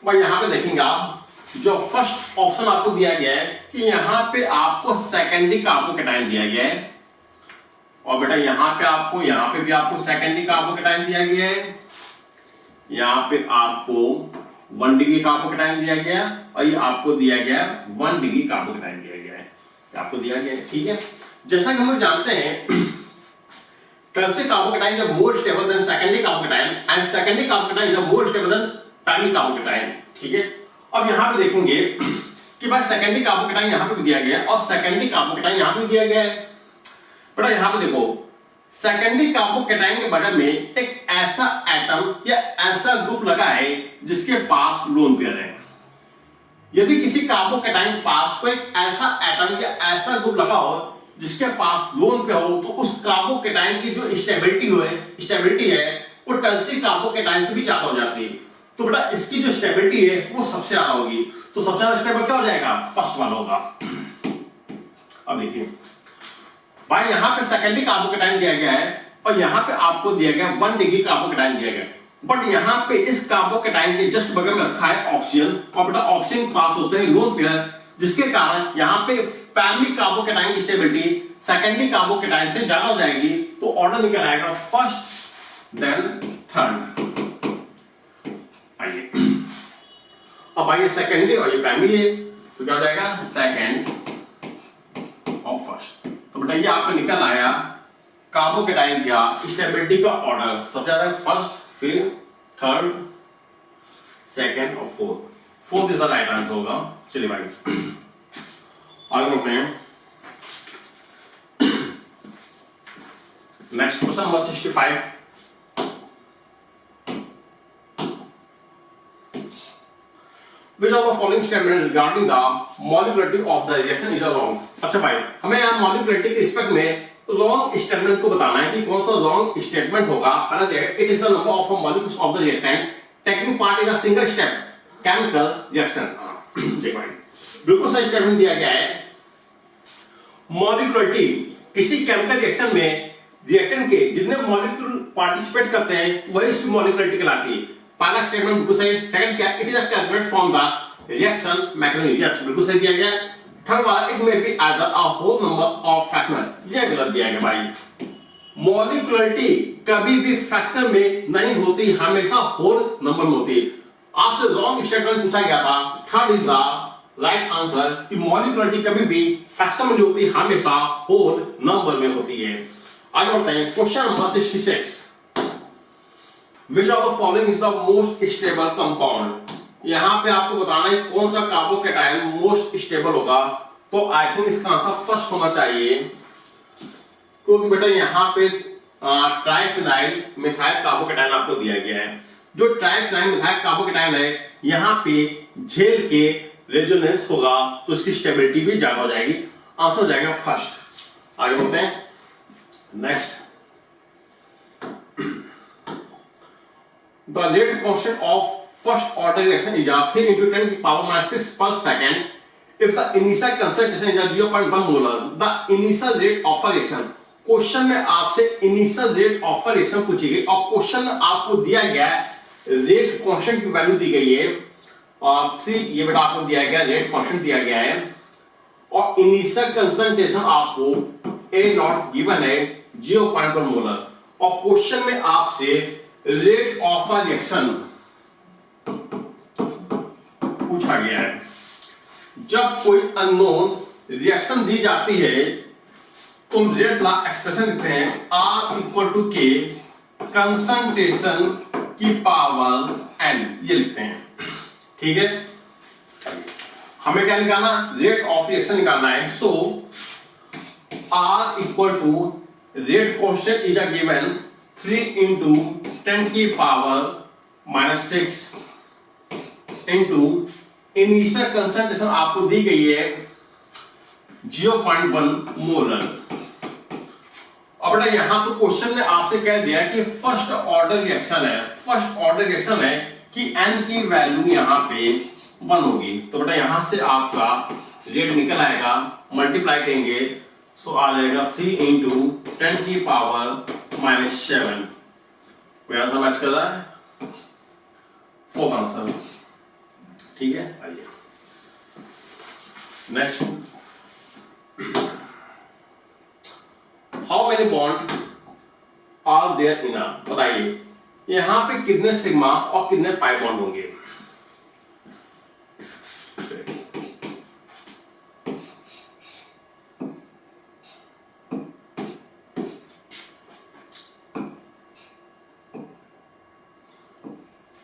S1: भाई यहां पे देखेंगे आप, जो फर्स्ट ऑप्शन आपको दिया गया है कि यहां पे आपको सेकेंडरी कार्बोकैटायन दिया गया है और बेटा यहां पे भी आपको सेकेंडरी कार्बोकैटायन दिया गया है, यहां पे आपको 1 डिग्री कार्बोकैटायन दिया गया और ये आपको दिया गया 1 डिग्री कार्बोकैटायन दिया गया है, आपको दिया गया है। ठीक है, जैसा कि हम लोग जानते हैं tertiary carbocation is more stable than secondary carbocation and secondary carbocation is more stable than primary carbocation। ठीक है, अब यहां पे देखेंगे कि भाई सेकेंडरी कार्बोकैटायन यहां पे भी दिया गया है और सेकेंडरी कार्बोकैटायन यहां पे भी दिया गया है। बेटा यहां पे देखो सेकेंडरी कार्बोकैटायन के बगल में एक ऐसा एटम या ऐसा ग्रुप लगा है जिसके पास लोन पेयर है। यदि किसी कार्बोकैटायन के पास कोई ऐसा एटम या ऐसा ग्रुप लगा हो जिसके पास लोन पे हो तो उस कार्बोकेटाइन की जो स्टेबिलिटी है वो टर्शियरी कार्बोकेटाइन से भी ज्यादा हो जाती है। तो बेटा इसकी जो स्टेबिलिटी है वो सबसे ज्यादा होगी, तो सबसे ज्यादा स्टेबल क्या हो जाएगा? फर्स्ट वाला होगा। अब देखिए भाई यहां पे सेकेंडरी कार्बोकेटाइन दिया गया है और यहां पे आपको दिया गया 1 डिग्री कार्बोकेटाइन दिया गया, बट यहां पे इस कार्बोकेटाइन के जस्ट बगल में रखा है ऑक्सीजन, और बेटा ऑक्सीजन पास होते हैं लोन पेयर, जिसके कारण यहां पे प्राइमरी कार्बोकेटाइन की स्टेबिलिटी सेकेंडरी कार्बोकेटाइन से ज्यादा हो जाएगी, तो ऑर्डर निकल आएगा फर्स्ट देन थर्ड। आइए अब आइए सेकेंडरी और ये प्राइमरी है, तो क्या हो जाएगा? सेकेंड और फर्स्ट। तो बेटा ये आपका निकल आया कार्बोकेटाइन का स्टेबिलिटी का ऑर्डर, सबसे ज्यादा फर्स्ट, फिर थर्ड, सेकेंड और fourth is the right answer होगा। चलिए भाई आगे बढ़ते हैं। Next question number 65। Which of the following statement regarding the molecularity of the reaction is wrong? अच्छा भाई हमें यहाँ molecularity के रिस्पेक्ट में wrong statement को बताना है कि कौन सा wrong statement होगा। पहला देखिए, it is the number of molecules of the reactant taking part in a single step chemical reaction। जी भाई बिल्कुल सही स्टेटमेंट दिया गया है। मॉलिक्युलरिटी किसी केमिकल रिएक्शन में रिएक्टेंट के जितने मॉलिक्यूल पार्टिसिपेट करते हैं वही इसकी मॉलिक्युलरिटी कहलाती है। पहला स्टेटमेंट बिल्कुल सही। सेकंड क्या? It is a calculate from the reaction mechanism. Yes बिल्कुल सही दिया गया। थर्ड वाला it may be either a whole number of fractional. ये गलत दिया गया भाई। मॉलिक्युलरिटी कभी भी फ्रैक्शनल में नहीं होती, हमेशा होल नंबर में होती है। आपसे रॉन्ग स्टेटमेंट पूछा गया था, third is the right answer कि मॉलिक्युलरिटी कभी भी फ्रैक्शन में नहीं होती, हमेशा होल नंबर में होती है। आगे बढ़ते हैं question number 66। Which of the following is the most stable compound? यहां पे आपको बताना है कौन सा कार्बोकेटाइन मोस्ट स्टेबल होगा, तो आई थिंक इसका आंसर फर्स्ट होना चाहिए, क्योंकि बेटा यहां पे ट्राइफिनाइल मिथाइल कार्बोकेटाइन आपको दिया गया है। जो ट्राइफिनाइल मिथाइल कार्बोकेटाइन है यहां पे झेल के रेजोनेंस होगा, तो इसकी स्टेबिलिटी भी ज्यादा हो जाएगी। आंसर हो जाएगा फर्स्ट। आगे बढ़ते हैं next. The rate constant of first order reaction is 3 into 10 to the power minus 6 per second if the initial concentration is 0.1 molar. The initial rate of a reaction। Question में आपसे initial rate of a reaction पूछी गई और क्वेश्चन में आपको दिया गया है रेट कांस्टेंट की वैल्यू दी गई है 3, ये बेटा आपको दिया गया रेट कांस्टेंट दिया गया है और इनिशियल कंसंट्रेशन आपको ए नॉट गिवन है 0.1 मोलर और क्वेश्चन में आपसे रेट ऑफ अ रिएक्शन पूछा गया है। जब कोई अननोन रिएक्शन दी जाती है तो हम रेट ला एक्सप्रेशन लिखते हैं R इक्वल टू के कंसंट्रेशन की पावर n, ये लिखते हैं। ठीक है, हमें क्या निकालना? रेट ऑफ रिएक्शन निकालना है। So R equal to rate constant is a given 3 into 10 की power minus 6 into initial concentration आपको दी गई है 0.1 मोलर। अब बेटा यहां तो क्वेश्चन ने आपसे कह दिया कि फर्स्ट ऑर्डर रिएक्शन है, फर्स्ट ऑर्डर रिएक्शन है कि n की वैल्यू यहां पे 1 होगी, तो बेटा यहां से आपका रेट निकल आएगा, मल्टीप्लाई करेंगे सो आ जाएगा 3 into 10 की पावर -7। कोई आंसर मैच कर रहा है? Fourth answer. ठीक है, आइए next. How many bond are there in a, बताइए यहां पे कितने सिग्मा और कितने पाई बॉन्ड होंगे?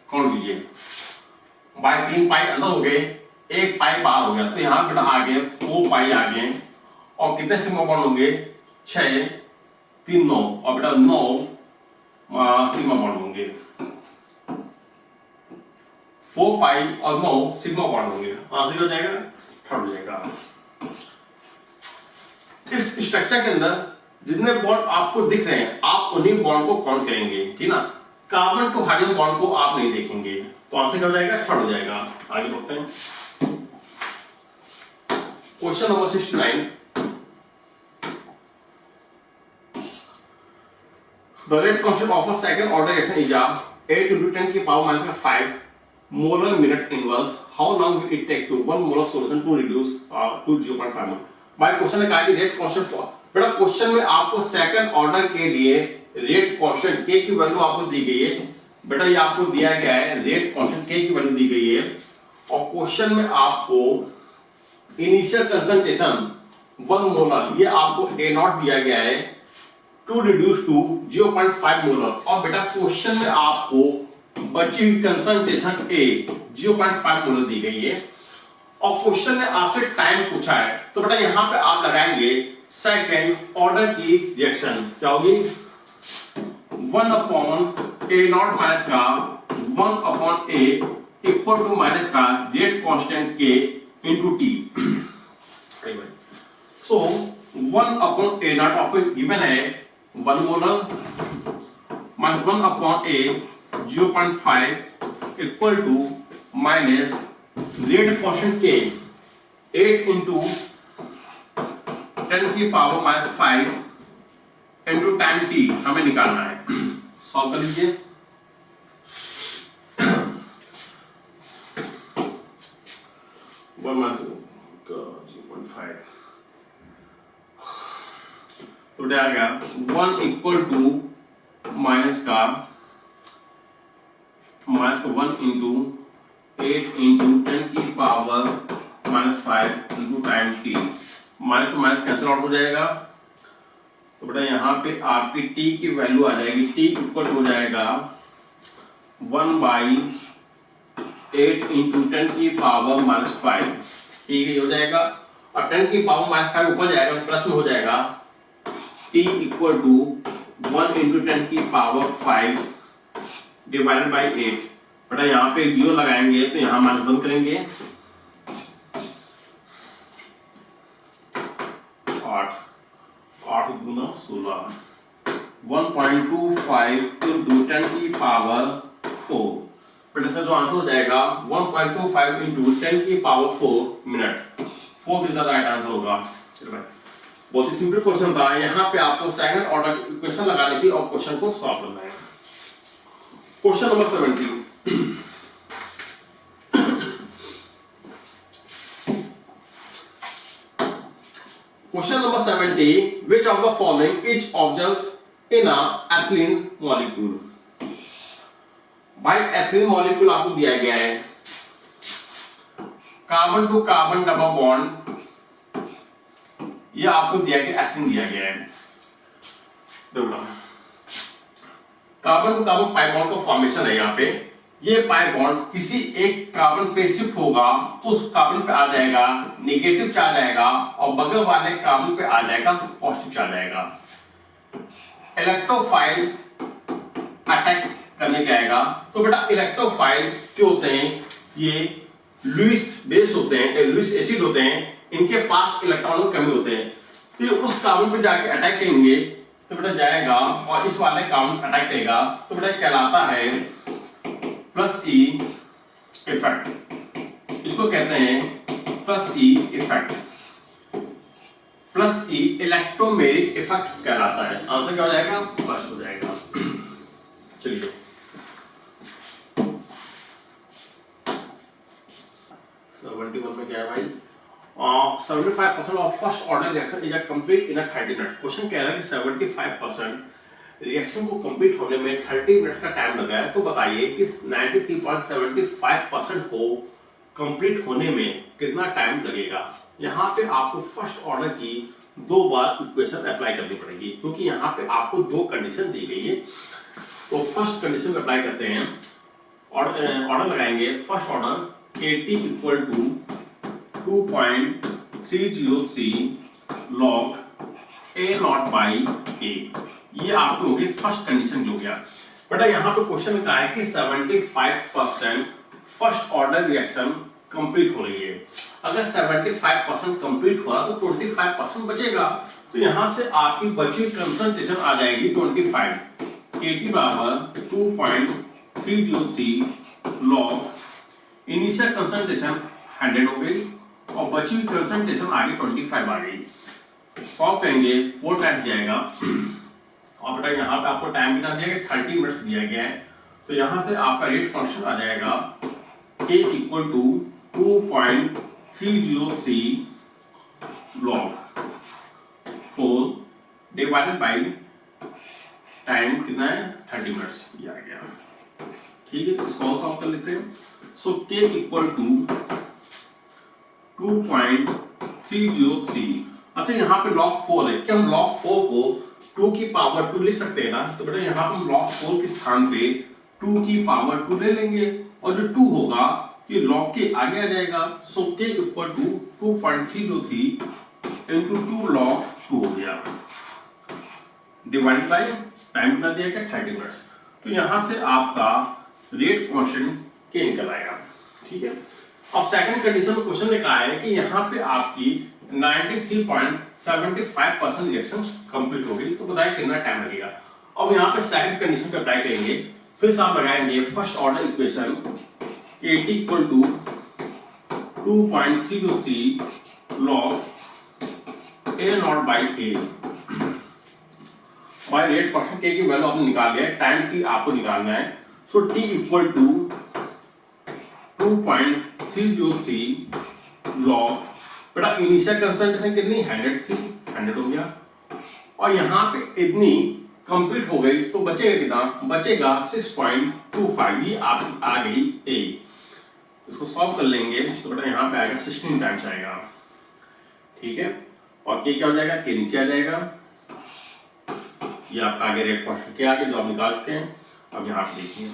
S1: कौन लीजिए भाई? 3 पाई अंदर हो गए, 1 पाई बाहर हो गया, तो यहां बेटा आगे 4 पाई आगे और कितने सिग्मा बॉन्ड होंगे? 6 3 9 और बेटा 9 सिग्मा बॉन्ड होंगे। 4 पाई और 9 सिग्मा बॉन्ड होंगे। आंसर हो जाएगा थर्ड हो जाएगा। इस स्ट्रक्चर के अंदर जितने बॉन्ड आपको दिख रहे हैं आप उन्हीं बॉन्ड को काउंट करेंगे, ठीक ना। कार्बन टू हाइड्रोजन बॉन्ड को आप नहीं देखेंगे, तो आंसर क्या हो जाएगा, थर्ड हो जाएगा। आगे बढ़ते हैं। Question number 69, the rate constant of a second order reaction is 8 into 10 की power minus 5 molar minute inverse. How long will it take to 1 molar solution to reduce to 0.5 mol? भाई क्वेश्चन ने कहा कि रेट कांस्टेंट, बेटा क्वेश्चन में आपको सेकंड ऑर्डर के लिए रेट कांस्टेंट के की वैल्यू आपको दी गई है। बेटा ये आपको दिया गया है, रेट कांस्टेंट के की वैल्यू दी गई है, और क्वेश्चन में आपको इनिशियल कंसंट्रेशन 1 मोलर ये आपको ए नॉट दिया गया है टू रिड्यूस टू 0.5 मोलर, और बेटा क्वेश्चन में आपको बची हुई कंसंट्रेशन ए 0.5 मोलर दी गई है, और क्वेश्चन ने आपसे टाइम पूछा है, तो बेटा यहां पे आप लगाएंगे सेकंड ऑर्डर की रिएक्शन, क्या होगी 1 अपॉन ए नॉट माइनस का 1 upon a equal to minus का rate constant k into t. So 1 upon a naught आपको गिवन है 1 molar minus 1 upon a 0.5 equal to minus rate constant k 8 into 10 की power minus 5 into time t हमें निकालना है। सॉल्व कर लीजिए। तो आ गया 1 इक्वल टू माइनस का 1 इंटू 8 इंटू 10 की power minus 5 into time T, minus minus cancel out हो जाएगा, तो बेटा यहाँ पे आपकी टी की वैल्यू आ जाएगी, टी इक्वल हो जाएगा 1/8 इंटू 10 की पावर माइनस 5, ठीक है हो जाएगा, और 10 की पावर माइनस 5 ऊपर जाएगा प्लस में हो जाएगा, टी इक्वल टू 1 इंटू 10 की पावर 5 डिवाइडेड बाई 8। बेटा यहाँ पे 0 लगाएंगे तो यहाँ माइनस बंद करेंगे, 8 गुना 16 1.25 इंटू 10 की पावर 4। बेटा इसका जो आंसर हो जाएगा 1.25 इंटू 10 की पावर 4 मिनट, 4 के साथ राइट आंसर होगा। चलो भाई बहुत ही सिंपल क्वेश्चन था, यहाँ पे आपको सेकंड ऑर्डर इक्वेशन लगानी थी और क्वेश्चन को सॉल्व करना है। Question number 70, Question number 70, which of the following is observed in a ethylene molecule? भाई एथिलीन मॉलिक्यूल आपको दिया गया है, carbon to carbon double bond, ये आपको दिया गया एथिलीन दिया गया है। देखो carbon to carbon pi bond का फॉर्मेशन है, यहाँ पे ये पाई बॉन्ड किसी एक कार्बन पे शिफ्ट होगा तो उस कार्बन पे आ जाएगा नेगेटिव चार्ज आएगा, और बगल वाले कार्बन पे आ जाएगा तो पॉजिटिव चार्ज आएगा। इलेक्ट्रोफाइल अटैक करने के आएगा, तो बेटा इलेक्ट्रोफाइल जो होते हैं ये लुईस बेस होते हैं, लुईस एसिड होते हैं, इनके पास इलेक्ट्रॉनों की कमी होते हैं, तो ये उस कार्बन पे जाके अटैक करेंगे, तो बेटा जाएगा और इस वाले कार्बन अटैक करेगा, तो बेटा कहलाता है प्लस ई इफेक्ट, इसको कहते हैं प्लस ई इफेक्ट, प्लस ई इलेक्ट्रोमेरिक इफेक्ट कहलाता है। आंसर क्या हो जाएगा, प्लस हो जाएगा। चलिए 71 में क्या है भाई, 75% of first order reaction is complete in 30 minute. Question कह रहा है कि 75% रिएक्शन को कंप्लीट होने में 30 मिनट का टाइम लगा है, तो बताइए कि 93.75% को कंप्लीट होने में कितना टाइम लगेगा। यहाँ पे आपको फर्स्ट ऑर्डर की 2 बार इक्वेशन अप्लाई करनी पड़ेगी, क्योंकि यहाँ पे आपको 2 कंडीशन दी गई है। तो फर्स्ट कंडीशन को अप्लाई करते हैं, ऑर्डर लगाएंगे, first order KT equal to 2.303 log A naught by A, ये आपको हो गई फर्स्ट कंडीशन हो गया। बेटा यहाँ पे क्वेश्चन में कहा है कि 75% फर्स्ट ऑर्डर रिएक्शन कंप्लीट हो रही है। अगर 75% कंप्लीट हो रहा तो 25% बचेगा, तो यहाँ से आपकी बची हुई कंसंट्रेशन आ जाएगी 25, KT बराबर 2.303 लॉग इनिशियल कंसंट्रेशन 100 हो गई और बची हुई कंसंट्रेशन आगे 25 आ गई। सॉल्व करेंगे 4 टाइम्स जाएगा और बेटा यहाँ पे आपको टाइम कितना दिया गया 30 मिनट्स दिया गया है। तो यहाँ से आपका रेट कांस्टेंट आ जाएगा K equal to 2.303 log 4 divided by time कितना है 30 मिनट्स ये आ गया। ठीक है, इसको सॉल्व कर लेते हैं। सो K इक्वल टू 2.303। अच्छा यहाँ पे log 4 है, क्या हम log 4 को 2 की पावर 2 लिख सकते हैं ना? तो बेटा यहाँ पे हम log 4 के स्थान पे 2 की पावर 2 ले लेंगे और जो 2 होगा ये log के आगे आ जाएगा। So K equal to 2.303 into 2 log 2 हो गया डिवाइड बाई टाइम कितना दिया गया 30 मिनट्स। तो यहाँ से आपका रेट कांस्टेंट K निकल आएगा। ठीक है, अब सेकंड कंडीशन में क्वेश्चन ने कहा है कि यहाँ पे आपकी 93.75% रिएक्शन कंप्लीट हो गई। तो बताइए कितना टाइम लगेगा। अब यहाँ पे सेकंड कंडीशन पे अप्लाई करेंगे, फिर से आप लगाएंगे first order equation KT equal to 2.303 log A naught by A और रेट कांस्टेंट K की वैल्यू आपने निकाल लिया है, टाइम T आपको निकालना है। So T equal to 2.303 log बेटा इनिशियल कंसंट्रेशन कितनी 100 थी, 100 हो गया और यहाँ पे इतनी कंप्लीट हो गई तो बचेगा कितना, बचेगा 6.25। ये आपकी आ गई A। इसको सॉल्व कर लेंगे तो बेटा यहाँ पे आएगा 16 टाइम्स आएगा। ठीक है, और K क्या हो जाएगा, K नीचे आ जाएगा। ये आपका आगे रेट कांस्टेंट के आगे जो आप निकाल चुके हैं। अब यहाँ पे देखिए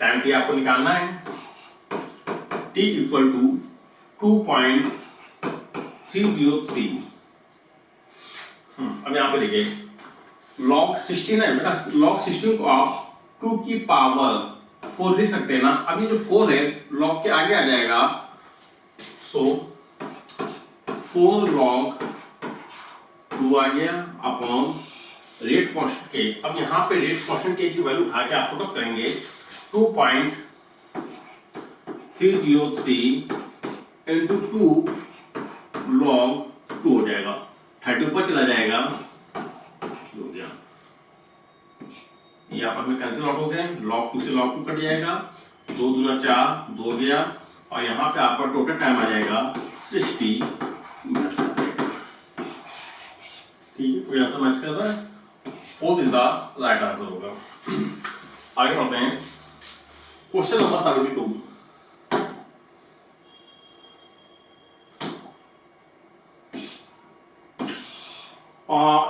S1: टाइम T आपको निकालना है, T इक्वल टू 2.303। अब यहाँ पे देखिए log 16 है बेटा, log 16 को आप 2 की पावर 4 लिख सकते हैं ना। अभी जो 4 है log के आगे आ जाएगा। सो 4 log 2 आ गया अपॉन रेट कांस्टेंट K। अब यहाँ पे रेट कांस्टेंट K की वैल्यू उठा के आप पुट करेंगे 2.303 इंटू 2 log 2 हो जाएगा, 30 ऊपर चला जाएगा, हो गया। ये आपस में कैंसिल आउट हो गए, log 2 से log 2 कट जाएगा, 2 दूना 4, 2 गया और यहाँ पे आपका टोटल टाइम आ जाएगा 60 मिनट्स। ठीक है, कोई आंसर मैच कर रहा है? 4 इज द राइट आंसर होगा। आगे बढ़ते हैं question number 72।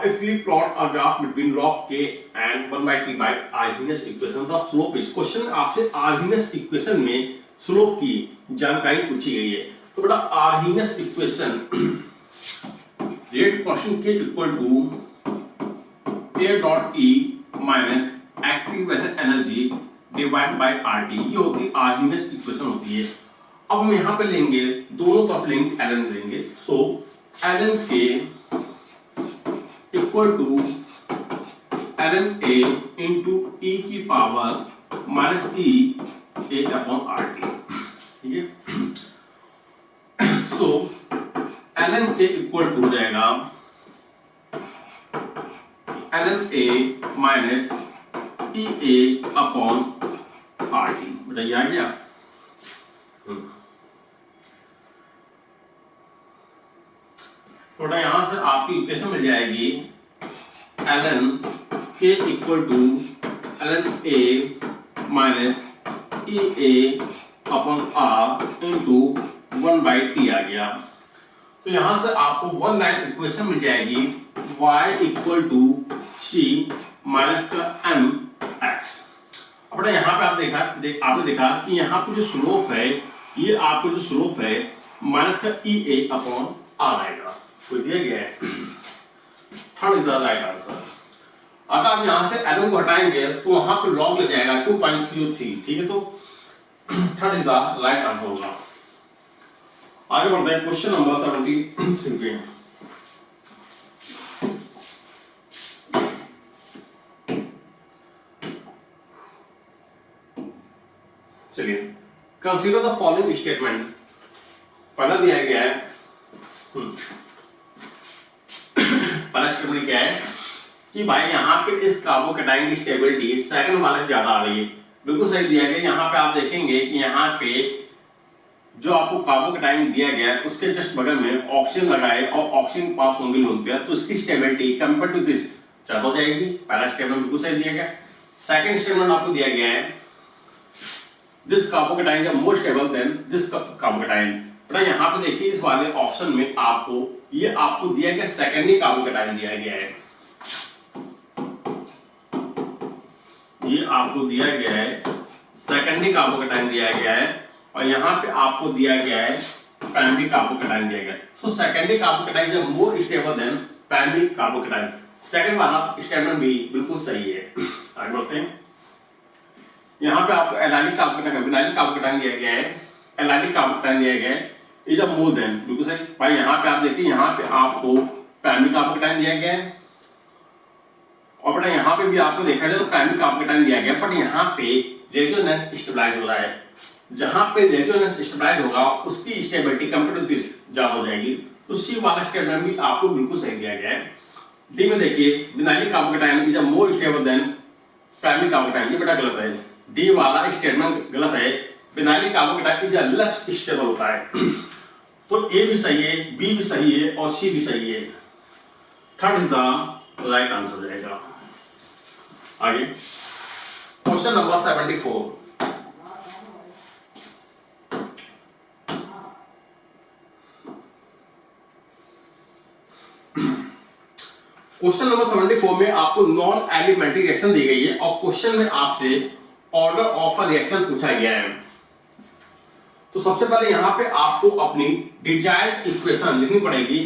S1: If we plot a graph between log K and 1 by T by Arrhenius equation, the slope is question आपसे Arrhenius equation में स्लोप की जानकारी पूछी गई है। तो बेटा Arrhenius equation rate constant K equal to A dot E minus active energy divide by RT, ये होती है Arrhenius equation होती है। अब हम यहाँ पे लेंगे दोनों तरफ लेंगे ln लेंगे। So ln K equal to ln A into E की power minus E A upon RT। ठीक है, so ln K equal to हो जाएगा ln A minus EA upon RT। बताइए आ गया। थोड़ा यहां से आपकी इक्वेशन मिल जाएगी ln K equal to ln A minus EA upon R into 1 by T आ गया। तो यहां से आपको वन लाइन इक्वेशन मिल जाएगी y equal to C minus का mx। अब यहाँ पे आपने देखा कि यहाँ पे जो स्लोप है, ये आपको जो स्लोप है माइनस का EA अपॉन R आएगा, कोई दिया गया है। Third is the right answer. अगर आप यहाँ से ln को हटाएंगे तो वहां पे log लग जाएगा 2.303। ठीक है, तो third is the right answer होगा। आगे बढ़ते हैं क्वेश्चन नंबर 73 पे। चलिए कंसीडर द फॉलोइंग स्टेटमेंट। पहला दिया गया है पहला स्टेटमेंट क्या है कि भाई यहाँ पे इस कार्बोकेटाइन की स्टेबिलिटी सेकंड वाले से ज्यादा आ रही है। बिल्कुल सही दिया गया। यहाँ पे आप देखेंगे कि यहाँ पे जो आपको कार्बोकेटाइन दिया गया है उसके जस्ट बगल में ऑक्सीजन लगा है और ऑक्सीजन पास होंगे लोन पे, तो इसकी स्टेबिलिटी कंपेयर टू दिस ज्यादा हो जाएगी। पहला स्टेटमेंट बिल्कुल सही दिया गया। सेकंड स्टेटमेंट आपको दिया गया है this carbocation is more stable then this carbocation. तो यहाँ पे देखिए इस वाले ऑप्शन में आपको दिया गया सेकेंडरी कार्बोकेटाइन दिया गया है। ये आपको दिया गया है सेकेंडरी कार्बोकेटाइन दिया गया है और यहाँ पे आपको दिया गया है प्राइमरी कार्बोकेटाइन दिया गया है। So secondary carbocation is more stable then primary carbocation. Second वाला स्टेटमेंट भी बिल्कुल सही है। आगे बढ़ते हैं। यहाँ पे आपको एलाइलिक कार्बोकेटाइन विनाइलिक कार्बोकेटाइन दिया गया है, एलाइलिक कार्बोकेटाइन दिया गया है इज मोर देन, बिल्कुल सही भाई। यहाँ पे आप देखिए यहाँ पे आपको प्राइमरी कार्बोकेटाइन दिया गया है और बेटा यहाँ पे भी आपको देखा जाए तो प्राइमरी कार्बोकेटाइन दिया गया, बट यहाँ पे रेजोनेंस स्टेबलाइज हो रहा है। जहां पे रेजोनेंस स्टेबलाइज होगा उसकी स्टेबिलिटी कंपेयर टू दिस ज्यादा हो जाएगी। तो सी वाला स्टेटमेंट भी आपको बिल्कुल सही दिया गया है। डी में देखिए vinylic carbocation is more stable then primary carbocation, ये बेटा गलत है। डी वाला स्टेटमेंट गलत है। Vinylic carbocation is less stable होता है। तो ए भी सही है, बी भी सही है और सी भी सही है। Third is the right answer हो जाएगा। आगे क्वेश्चन नंबर 74। क्वेश्चन नंबर 74 में आपको नॉन एलिमेंट्री रिएक्शन दी गई है और क्वेश्चन में आपसे ऑर्डर ऑफ अ रिएक्शन पूछा गया है। तो सबसे पहले यहां पे आपको अपनी डिजायर्ड इक्वेशन लिखनी पड़ेगी।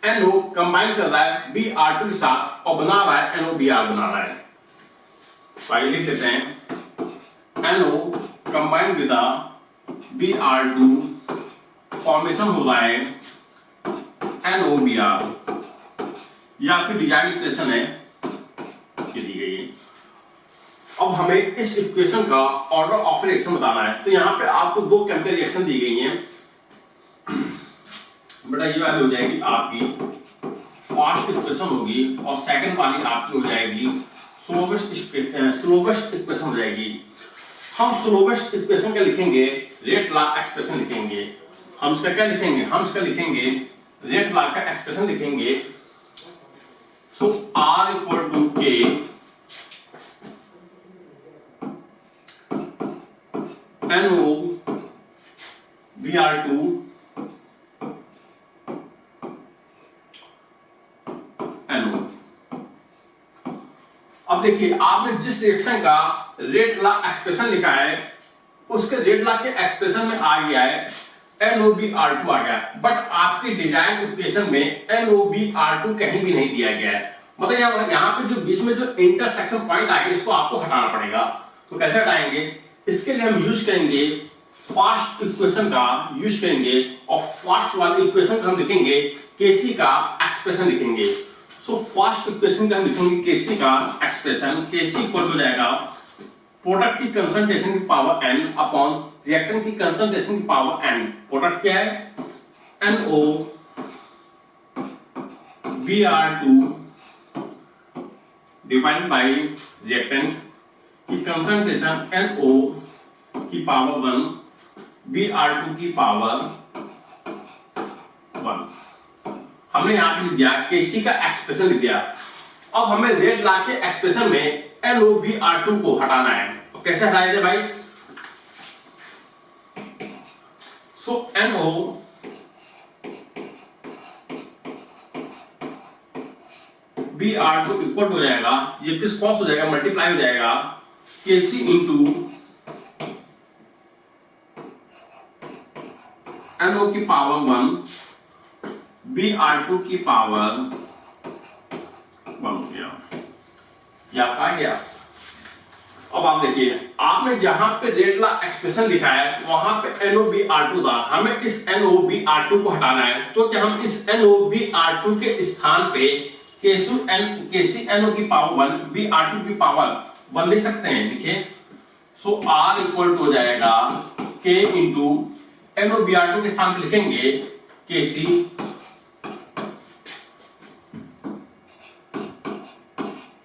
S1: NO कंबाइन कर रहा है Br2 के साथ और बना रहा है NOBr बना रहा है। आइए लिख लेते हैं NO combine with Br2 formation हो रहा है NOBr। यह आपकी डिजायर्ड इक्वेशन है, ये दी गई है। अब हमें इस इक्वेशन का ऑर्डर ऑफ रिएक्शन बताना है। तो यहाँ पे आपको दो केमिकल रिएक्शन दी गई हैं। बेटा ये वाली हो जाएगी आपकी फर्स्ट इक्वेशन होगी और सेकंड वाली आपकी हो जाएगी स्लोवेस्ट इक्वेशन हो जाएगी। हम स्लोवेस्ट इक्वेशन का लिखेंगे रेट लॉ एक्सप्रेशन लिखेंगे। हम इसका क्या लिखेंगे? हम इसका लिखेंगे रेट लॉ का एक्सप्रेशन लिखेंगे। So R equal to K NO Br2 NO। अब देखिए आपने जिस रिएक्शन का रेट लॉ एक्सप्रेशन लिखा है उसके रेट लॉ के एक्सप्रेशन में आ गया है NOBr2 आ गया, बट आपकी डिजाइन इक्वेशन में NOBr2 कहीं भी नहीं दिया गया है। मतलब यहाँ पे जो बीच में जो इंटरसेक्शन पॉइंट आएगा इसको आपको हटाना पड़ेगा। तो कैसे हटाएंगे? इसके लिए हम यूज करेंगे फर्स्ट इक्वेशन का यूज करेंगे और फर्स्ट वाली इक्वेशन का हम लिखेंगे Kc का एक्सप्रेशन लिखेंगे। सो फर्स्ट इक्वेशन का हम लिखेंगे Kc का एक्सप्रेशन। Kc इक्वल हो जाएगा प्रोडक्ट की कंसंट्रेशन की पावर n अपॉन रिएक्टेंट की कंसंट्रेशन की पावर n। प्रोडक्ट क्या है? NO Br2 divided by reactant की कंसंट्रेशन NO की पावर 1 Br2 की पावर 1। हमने यहां पे लिख दिया Kc का एक्सप्रेशन लिख दिया। अब हमें रेट लॉ के एक्सप्रेशन में NOBr2 को हटाना है। तो कैसे हटाएंगे भाई? सो NO Br2 इक्वल हो जाएगा, ये किस क्रॉस हो जाएगा? मल्टीप्लाई हो जाएगा Kc इंटू NO की पावर 1 Br2 की पावर 1 हो गया। या आ गया। अब आप देखिए आपने जहां पे रेट लॉ एक्सप्रेशन लिखा है वहां पे NOBr2 था, हमें इस NOBr2 को हटाना है। तो क्या हम इस NOBr2 के स्थान पे Kc NO की पावर 1 Br2 की पावर 1 लिख सकते हैं? देखिए सो R इक्वल टू हो जाएगा K इंटू NOBR2 के स्थान पर लिखेंगे KC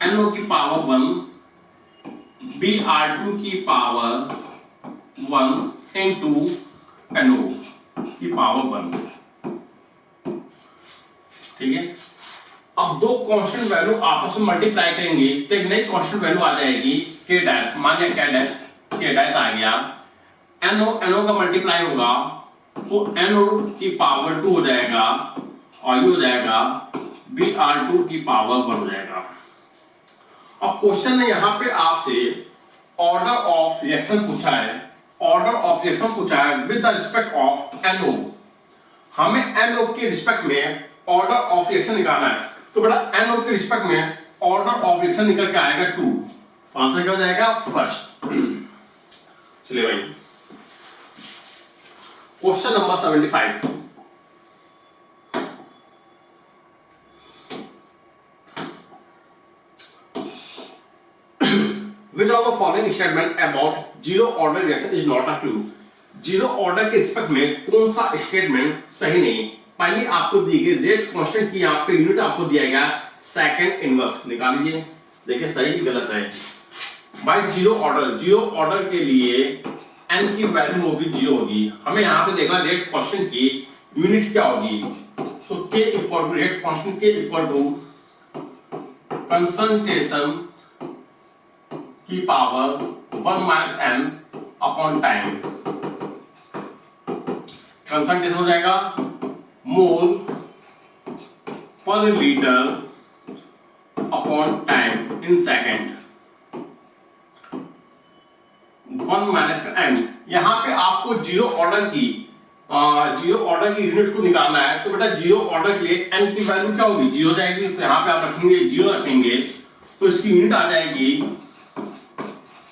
S1: NO की पावर 1 BR2 की पावर 1 इंटू NO की पावर 1। ठीक है, अब दो कांस्टेंट वैल्यू आपस में मल्टीप्लाई करेंगे तो एक नई कांस्टेंट वैल्यू आ जाएगी K डैश, मान लिया K डैश आ गया, NO का मल्टीप्लाई होगा तो NO की पावर 2 हो जाएगा और ये हो जाएगा BR2 की पावर 1 हो जाएगा। अब क्वेश्चन ने यहाँ पे आपसे ऑर्डर ऑफ रिएक्शन पूछा है, ऑर्डर ऑफ रिएक्शन पूछा है with the respect of NO। हमें NO के रिस्पेक्ट में ऑर्डर ऑफ रिएक्शन निकालना है, तो बेटा NO के रिस्पेक्ट में ऑर्डर ऑफ रिएक्शन निकल के आएगा 2, तो आंसर क्या हो जाएगा फर्स्ट। चलिए भाई question number 75। Which of the following statement about zero order reaction is not a true? Zero order के रिस्पेक्ट में कौन सा स्टेटमेंट सही नहीं? पहले आपको दी गई रेट कांस्टेंट की यहाँ पे यूनिट आपको दिया गया सेकंड इनवर्स, निकाल लीजिए, देखिए सही की गलत है। भाई जीरो ऑर्डर के लिए n की वैल्यू होगी 0 होगी, हमें यहाँ पे देखना रेट कांस्टेंट की यूनिट क्या होगी। So k equal to rate constant k equal to concentration की power 1 minus n upon time. Concentration हो जाएगा mole per litre upon time in second, 1 minus n। यहां पे आपको जीरो ऑर्डर की यूनिट को निकालना है, तो बेटा जीरो ऑर्डर के लिए n की वैल्यू क्या होगी 0 जाएगी, तो यहां पे आप रखेंगे 0 रखेंगे तो इसकी यूनिट आ जाएगी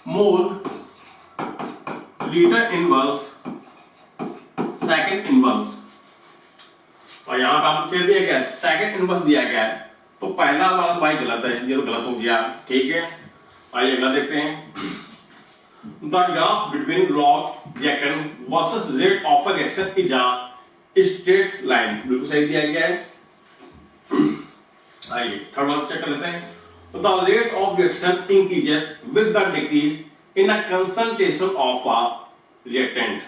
S1: mole litre inverse second inverse, और यहां पे आपको क्या दिया गया सेकंड इनवर्स दिया गया है, तो पहला वाला भाई गलत है, ये तो गलत हो गया। ठीक है, आइए अगला देखते हैं। The graph between log reactant versus rate of a reaction is a straight line, बिल्कुल सही दिया गया है। आइए थर्ड वाला चेक कर लेते हैं। The rate of reaction increases with the decrease in the concentration of a reactant।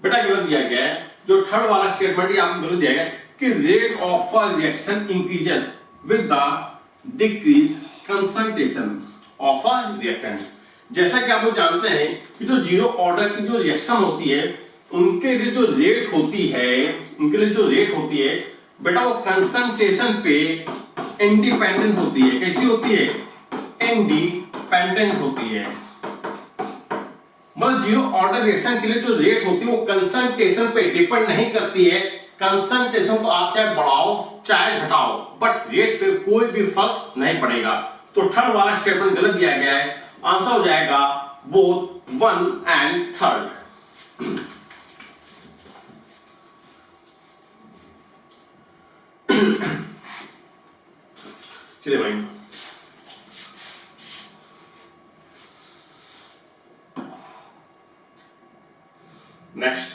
S1: बेटा गलत दिया गया है, जो थर्ड वाला स्टेटमेंट ही आपको गलत दिया गया कि rate of a reaction increases with the decrease concentration of a reactant. जैसा कि आप लोग जानते हैं कि जो जीरो ऑर्डर की जो रिएक्शन होती है उनके लिए जो रेट होती है, बेटा वो कंसंट्रेशन पे इंडिपेंडेंट होती है। कैसी होती है? इंडिपेंडेंट होती है। मतलब जीरो ऑर्डर रिएक्शन के लिए जो रेट होती है वो कंसंट्रेशन पे डिपेंड नहीं करती है। कंसंट्रेशन को आप चाहे बढ़ाओ चाहे घटाओ, बट रेट पे कोई भी फर्क नहीं पड़ेगा। तो थर्ड वाला स्टेटमेंट गलत दिया गया है, आंसर हो जाएगा बोथ 1 एंड 3। चलिए भाई next,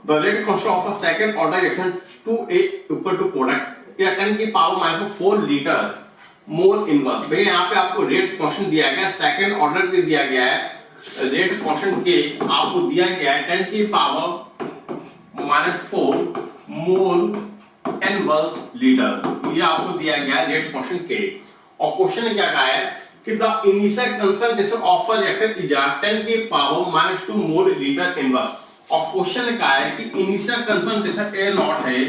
S1: the rate constant of a second order reaction to a equal to product या 10 की पावर -4 लीटर मोल इनवर्स। भाई यहाँ पे आपको रेट कांस्टेंट दिया गया, सेकंड ऑर्डर पे दिया गया है, रेट कांस्टेंट के आपको दिया गया है 10 की पावर -4 मोल इनवर्स लीटर, ये आपको दिया गया है रेट कांस्टेंट के। और क्वेश्चन ने क्या कहा है कि the initial concentration of a reactant is 10 की पावर -2 मोल लीटर इनवर्स। और क्वेश्चन ने कहा है कि इनिशियल कंसंट्रेशन ए नॉट है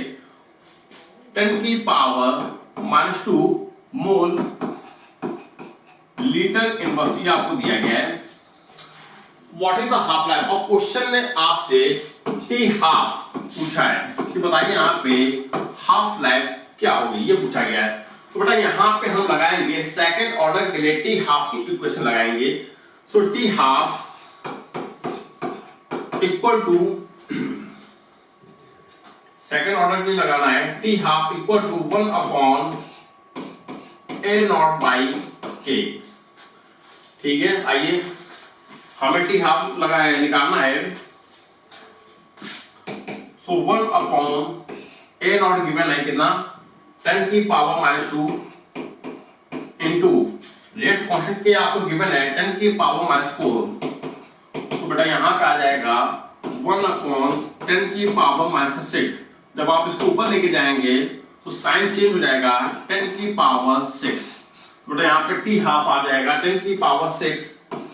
S1: 10 की पावर -2 मोल लीटर इनवर्स, ये आपको दिया गया है। What is the half life? और क्वेश्चन ने आपसे टी हाफ पूछा है कि बताइए यहाँ पे हाफ लाइफ क्या होगी, ये पूछा गया है। तो बेटा यहाँ पे हम लगाएंगे सेकंड ऑर्डर के लिए टी हाफ की इक्वेशन लगाएंगे। So t half equal to second order के लिए लगाना है t half equal to 1 upon a naught by k. ठीक है, आइए हमें टी हाफ लगाए निकालना है। So 1 upon a not given है कितना 10 की पावर -2 इंटू रेट कांस्टेंट के आपको गिवन है 10 की पावर -4। तो बेटा यहाँ पे आ जाएगा 1 अपॉन 10 की पावर -6। जब आप इसको ऊपर लेके जाएंगे तो साइन चेंज हो जाएगा 10 की पावर 6। बेटा यहाँ पे टी हाफ आ जाएगा 10 की पावर 6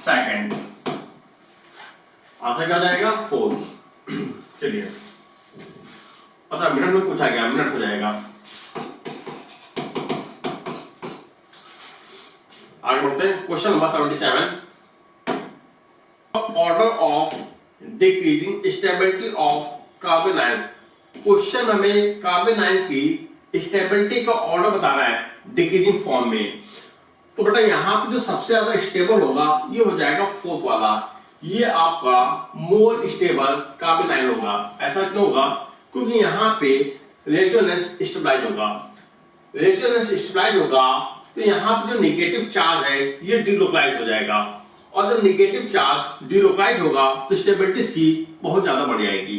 S1: सेकेंड। आंसर क्या जाएगा 4। चलिए, अच्छा मिनट में पूछा गया, मिनट हो जाएगा। आगे बढ़ते हैं, question number 77। Order of decreasing stability of carbon ions. Question हमें कार्बन आयन की स्टेबिलिटी का ऑर्डर बताना है डिक्रीजिंग फॉर्म में। तो बेटा यहाँ पे जो सबसे ज्यादा स्टेबल होगा ये हो जाएगा फोर्थ वाला, ये आपका मोर स्टेबल कार्बन आयन होगा। ऐसा क्यों होगा? क्योंकि यहाँ पे रेजोनेंस स्टेबलाइज होगा। रेजोनेंस स्टेबलाइज होगा तो यहाँ पे जो नेगेटिव चार्ज है ये डिलोकलाइज हो जाएगा, और जब नेगेटिव चार्ज डिलोकलाइज होगा तो स्टेबिलिटी की बहुत ज्यादा बढ़ जाएगी।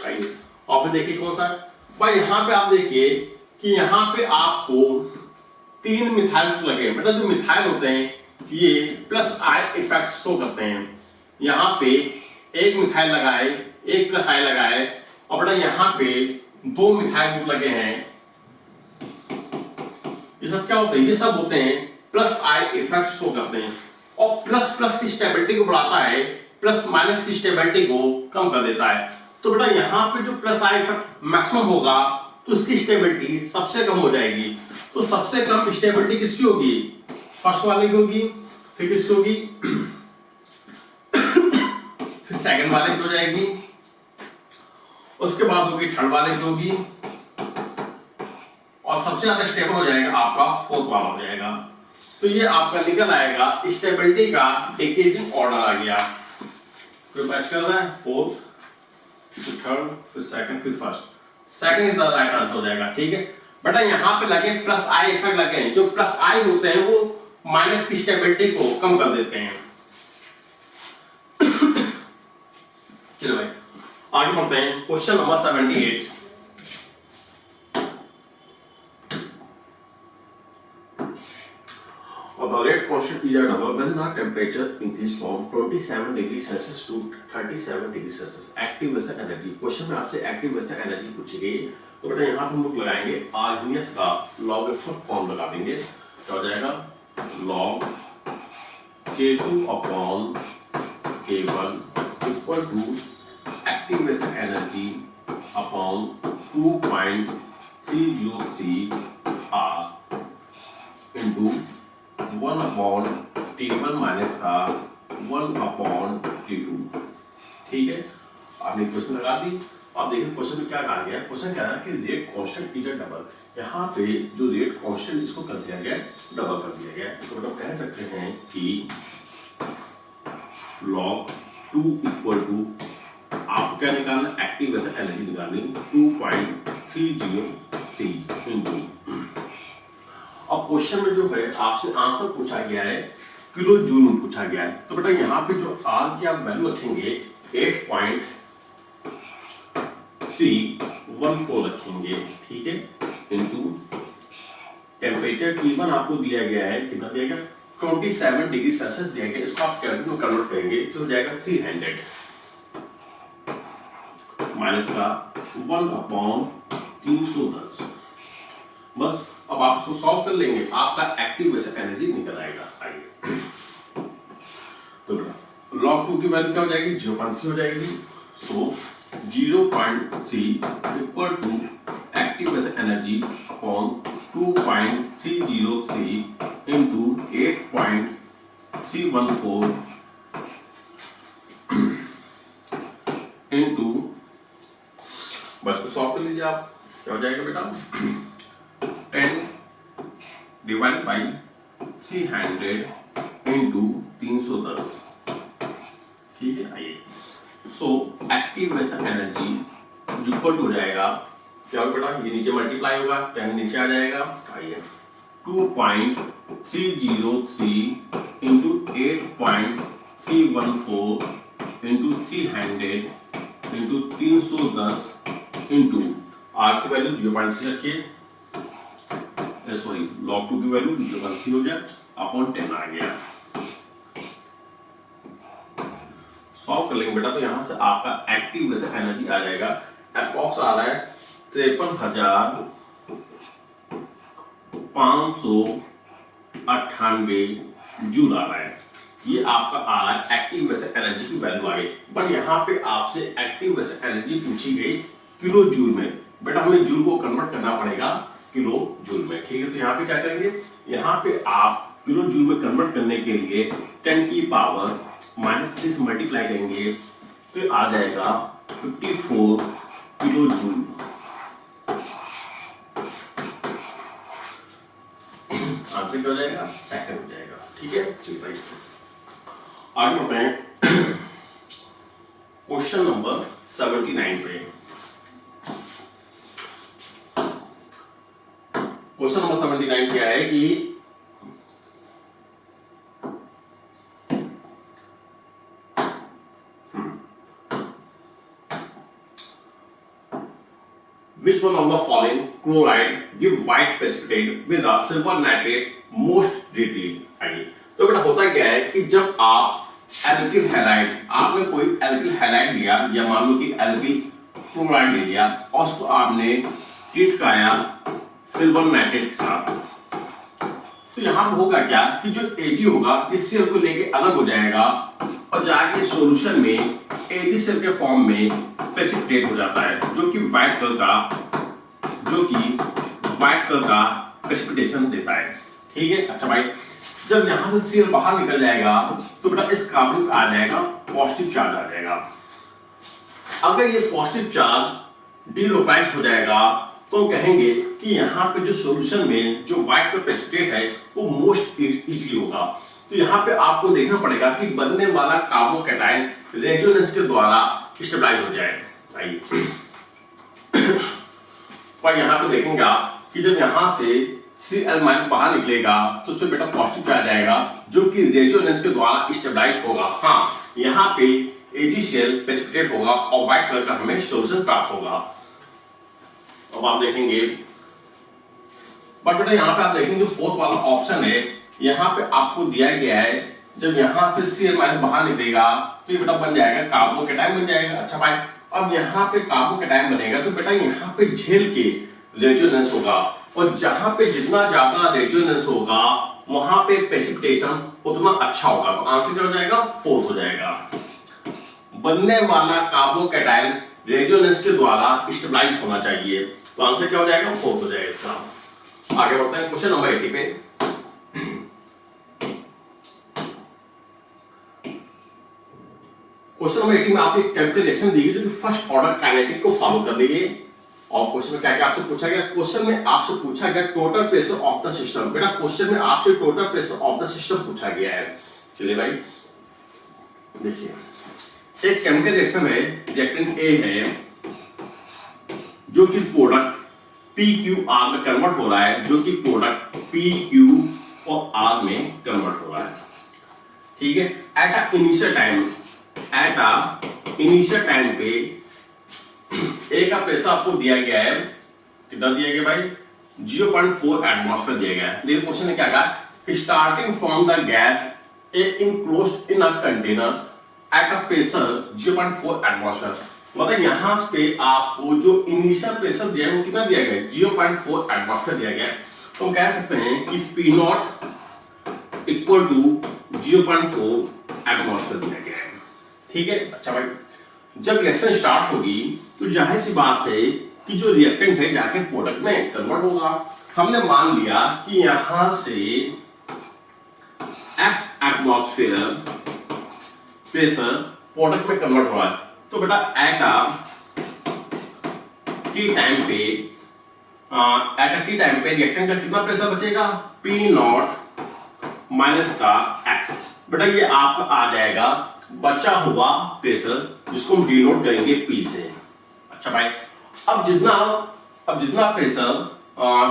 S1: आइए और फिर देखिए कौन सा भाई, यहाँ पे आप देखिए कि यहाँ पे आपको 3 मिथाइल लगे। मतलब जो मिथाइल होते हैं ये प्लस आई इफेक्ट शो करते हैं। यहाँ पे एक मिथाइल लगा है, एक प्लस आई लगा है, और बेटा यहाँ पे 2 मिथाइल ग्रुप लगे हैं। ये सब क्या होते हैं? ये सब होते हैं प्लस आई इफेक्ट शो करते हैं, और प्लस प्लस की स्टेबिलिटी को बढ़ाता है, प्लस माइनस की स्टेबिलिटी को कम कर देता है। तो बेटा यहाँ पे जो प्लस आई इफेक्ट मैक्सिमम होगा तो उसकी स्टेबिलिटी सबसे कम हो जाएगी। तो सबसे कम स्टेबिलिटी किसकी होगी? फर्स्ट वाले की होगी, फिर किसकी होगी? फिर सेकंड वाले की हो जाएगी, उसके बाद होगी थर्ड वाले की होगी, और सबसे ज्यादा स्टेबल हो जाएगा आपका फोर्थ वाला हो जाएगा। तो ये आपका निकल आएगा स्टेबिलिटी का डिक्रीजिंग ऑर्डर आ गया। कोई मैच कर रहा है? फोर्थ, फिर थर्ड, फिर सेकंड, फिर first. Second is the right answer हो जाएगा। ठीक है बेटा, यहाँ पे लगे प्लस आई इफेक्ट लगे हैं। जो प्लस आई होते हैं वो माइनस की स्टेबिलिटी को कम कर देते हैं। चलो भाई आगे बढ़ते हैं, question number 78। The rate constant is double when the temperature increase from 27 degree Celsius to 37 degree Celsius. Activation energy। Question में आपसे एक्टिवेशन एनर्जी पूछी गई, तो बेटा यहाँ पे हम लोग लगाएंगे आर्गेनियस का लॉगरिथमिक फॉर्म लगा देंगे। क्या हो जाएगा? log K2 upon K1 equal to activation energy upon 2.303 R into 1 upon T1 minus R 1 upon T2। ठीक है, आपने क्वेश्चन लगा दी। आप देखिए क्वेश्चन में क्या कहा गया। क्वेश्चन कह रहा है कि रेट कांस्टेंट इज डबल। यहाँ पे जो रेट कांस्टेंट इसको कर दिया गया, डबल कर दिया गया। तो मतलब कह सकते हैं कि log 2 इक्वल टू आप क्या निकालना? एक्टिवेशन एनर्जी निकालनी 2.303 इंटू। अब क्वेश्चन में जो है आपसे आंसर पूछा गया है किलो जूल में पूछा गया है। तो बेटा यहाँ पे जो आर की आप वैल्यू रखेंगे 8.314 रखेंगे। ठीक है, इंटू टेम्परेचर T1 आपको दिया गया है, कितना दिया गया? 27 डिग्री सेल्सियस दिया गया। इसको आप केल्विन में कन्वर्ट करेंगे तो हो जाएगा 300 माइनस का 1 अपॉन 310। बस अब आप इसको सॉल्व कर लेंगे, आपका एक्टिवेशन एनर्जी निकल आएगा। आइए तो log 2 की वैल्यू क्या हो जाएगी? 0.3 हो जाएगी। So 0.3 equal to activation energy upon 2.303 into 8.314 into, बस को सॉल्व कर लीजिए आप। क्या हो जाएगा बेटा? 10 डिवाइड बाई 300 इंटू 310। ठीक है, आइए। सो एक्टिवेशन एनर्जी इक्वल टू हो जाएगा क्या होगा बेटा, ये नीचे मल्टीप्लाई होगा, 10 नीचे आ जाएगा, आइए 2.303 into 8.314 into 300 into 310 into R की वैल्यू 0.3 रखिए, सॉरी log 2 की वैल्यू 0.3 हो गया अपॉन 10 आ गया। सॉल्व कर लेंगे बेटा तो यहां से आपका एक्टिव वैसे एनर्जी आ जाएगा, अप्रॉक्स आ रहा है 53,598 जूल आ रहा है। ये आपका आ रहा है एक्टिव वैसे एनर्जी की वैल्यू आ गई। बट यहाँ पे आपसे एक्टिव वैसे एनर्जी पूछी गई किलो जूल में, बेटा हमें जूल को कन्वर्ट करना पड़ेगा किलो जूल में, ठीक है। तो यहाँ पे क्या करेंगे, यहाँ पे आप किलो जूल में कन्वर्ट करने के लिए 10 की पावर -3 से मल्टीप्लाई करेंगे तो आ जाएगा 54 किलो जूल। आंसर क्या हो जाएगा, सेकंड हो जाएगा, ठीक है। चलिए भाई आगे बढ़ते हैं क्वेश्चन नंबर 79 पे। क्वेश्चन नंबर 79 क्या है कि which one of the following chloride give white precipitate with a silver nitrate most readily। आइए तो बेटा होता क्या है कि जब आप एल्किल हैलाइड, आपने कोई एल्किल हैलाइड लिया या मान लो कि एल्किल क्लोराइड ले लिया और उसको आपने ट्रीट कराया सिल्वर नाइट्रेट के साथ, तो यहां होगा क्या कि जो Ag होगा इस सेल को लेके अलग हो जाएगा और जाके सॉल्यूशन में Ag सेल के फॉर्म में प्रेसिपिटेट हो जाता है जो कि व्हाइट कलर का प्रेसिपिटेशन देता है, ठीक है। अच्छा भाई जब यहां से सेल बाहर निकल जाएगा तो बेटा इस कार्बन पे आ जाएगा पॉजिटिव चार्ज आ जाएगा। अगर ये पॉजिटिव चार्ज डीलोकलाइज हो जाएगा तो हम कहेंगे कि यहाँ पे जो सॉल्यूशन में जो व्हाइट कलर प्रेसिपिटेट है वो मोस्ट इजीली होगा। तो यहाँ पे आपको देखना पड़ेगा कि बनने वाला कार्बोकैटायन रेजोनेंस के द्वारा स्टेबलाइज हो जाए। आइए पर यहाँ पे देखेंगे आप कि जब यहाँ से Cl- बाहर निकलेगा तो उसमें बेटा पॉजिटिव चार्ज आएगा जो कि रेजोनेंस के द्वारा स्टेबलाइज होगा। हाँ यहाँ पे AgCl प्रेसिपिटेट होगा और व्हाइट कलर का हमें सॉल्यूशन प्राप्त होगा। अब आप देखेंगे बट बेटा यहाँ पे आप देखेंगे फोर्थ वाला ऑप्शन है, यहाँ पे आपको दिया गया है जब यहाँ से Cl- बाहर निकलेगा तो ये बेटा बन जाएगा कार्बोकैटायन बन जाएगा। अच्छा भाई अब यहाँ पे कार्बोकैटायन बनेगा तो बेटा यहाँ पे झेल के रेजोनेंस होगा और जहां पे जितना ज्यादा रेजोनेंस होगा वहां पे प्रेसिपिटेशन उतना अच्छा होगा। तो आंसर क्या हो जाएगा, फोर्थ हो जाएगा। बनने वाला कार्बोकैटायन रेजोनेंस के द्वारा स्टेबलाइज होना चाहिए, तो आंसर क्या हो जाएगा, फोर्थ हो जाएगा इसका। आगे बढ़ते हैं क्वेश्चन नंबर 80 पे। क्वेश्चन नंबर 80 में आप एक केमिकल रिएक्शन दी गई जो कि फर्स्ट ऑर्डर काइनेटिक को फॉलो कर रही है और क्वेश्चन में क्या क्या आपसे पूछा गया, क्वेश्चन में आपसे पूछा गया total pressure of the system. बेटा क्वेश्चन में आपसे total pressure of the system पूछा गया है। चलिए भाई देखिए एक केमिकल रिएक्शन है, रिएक्टेंट ए है जो कि प्रोडक्ट PQR में कन्वर्ट हो रहा है, जो कि प्रोडक्ट PQR में कन्वर्ट हो रहा है, ठीक है। एट अ इनिशियल टाइम पे ए का प्रेशर आपको दिया गया है, कितना दिया गया भाई, 0.4 एटमॉस्फेयर दिया गया है। देखिए क्वेश्चन ने क्या कहा, starting from the gas A enclosed in a container at a pressure 0.4 atmosphere. मतलब यहां पे आपको जो इनिशियल प्रेशर दिया है वो कितना दिया गया है, 0.4 एटमॉस्फेयर दिया गया है। तो हम कह सकते हैं कि P0 इक्वल टू 0.4 एटमॉस्फेयर दिया गया है, ठीक है। अच्छा भाई जब रिएक्शन स्टार्ट होगी तो जाहिर सी बात है कि जो रिएक्टेंट है जाके प्रोडक्ट में कन्वर्ट होगा। हमने मान लिया कि यहां से X एटमॉस्फेयर प्रेशर प्रोडक्ट में कन्वर्ट हो रहा है, तो बेटा एट अ टी टाइम पे रिएक्टेंट का कितना प्रेशर बचेगा, P0 माइनस का X। बेटा ये आपका आ जाएगा बचा हुआ प्रेशर जिसको हम डिनोट करेंगे P से। अच्छा भाई अब जितना प्रेशर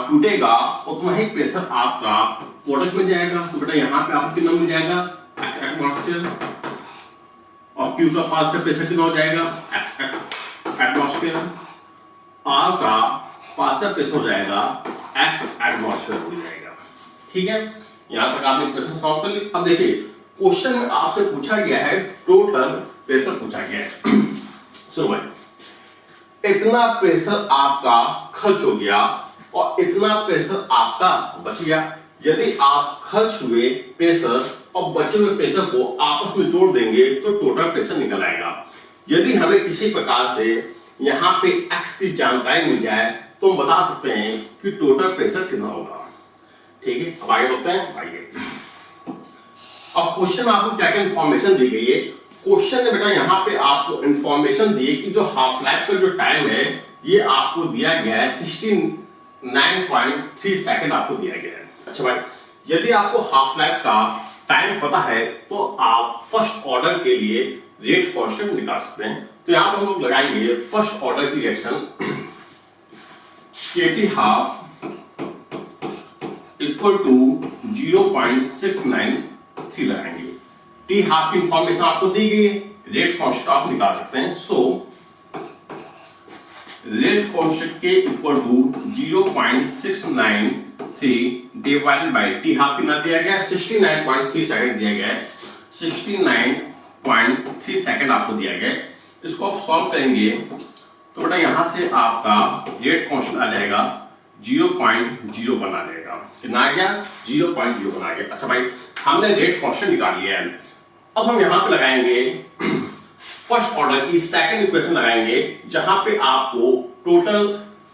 S1: टूटेगा उतना ही प्रेशर आपका प्रोडक्ट में जाएगा। तो बेटा यहाँ पे आपको कितना मिल जाएगा, x एटमॉस्फेयर, और Q का पास से प्रेशर कितना हो जाएगा, x एटमॉस्फेयर, R का पास से प्रेशर हो जाएगा x एटमॉस्फेयर हो जाएगा। ठीक है, यहाँ तक आपने क्वेश्चन सॉल्व कर ली। अब देखिए क्वेश्चन में आपसे पूछा गया है टोटल प्रेशर पूछा गया है। सुनो भाई, इतना प्रेशर आपका खर्च हो गया और इतना प्रेशर आपका बच गया। यदि आप खर्च हुए प्रेशर और बचे हुए प्रेशर को आपस में जोड़ देंगे तो टोटल प्रेशर निकल आएगा। यदि हमें किसी प्रकार से यहाँ पे x की जानकारी मिल जाए तो हम बता सकते हैं कि टोटल प्रेशर कितना होगा। ठीक है, अब आगे बढ़ते हैं। आइए, अब क्वेश्चन में आपको क्या क्या इंफॉर्मेशन दी गई है। क्वेश्चन में बेटा यहाँ पे आपको इंफॉर्मेशन दी है कि जो हाफ लाइफ का जो टाइम है ये आपको दिया गया है 69.3 सेकंड आपको दिया गया है। अच्छा भाई, यदि आपको हाफ लाइफ का टाइम पता है तो आप फर्स्ट ऑर्डर के लिए रेट कांस्टेंट निकाल सकते हैं। तो यहाँ पर हम लोग लगाएंगे फर्स्ट ऑर्डर की reaction kT half equal to 0.693 लगाएंगे। टी हाफ की इंफॉर्मेशन आपको दी गई है, रेट कांस्टेंट आप निकाल सकते हैं। So rate constant k equal to 0.693 divided by t half कितना दिया गया है, 69.3 सेकंड दिया गया है। 69.3 सेकंड आपको दिया गया है। इसको आप सॉल्व करेंगे तो बेटा यहां से आपका रेट कांस्टेंट आ जाएगा 0.01 आ जाएगा। कितना आ गया, 0.01 आ गया। अच्छा भाई, हमने रेट कांस्टेंट निकाल लिया है। अब हम यहां पे लगाएंगे फर्स्ट ऑर्डर की सेकंड इक्वेशन लगाएंगे जहां पे आपको टोटल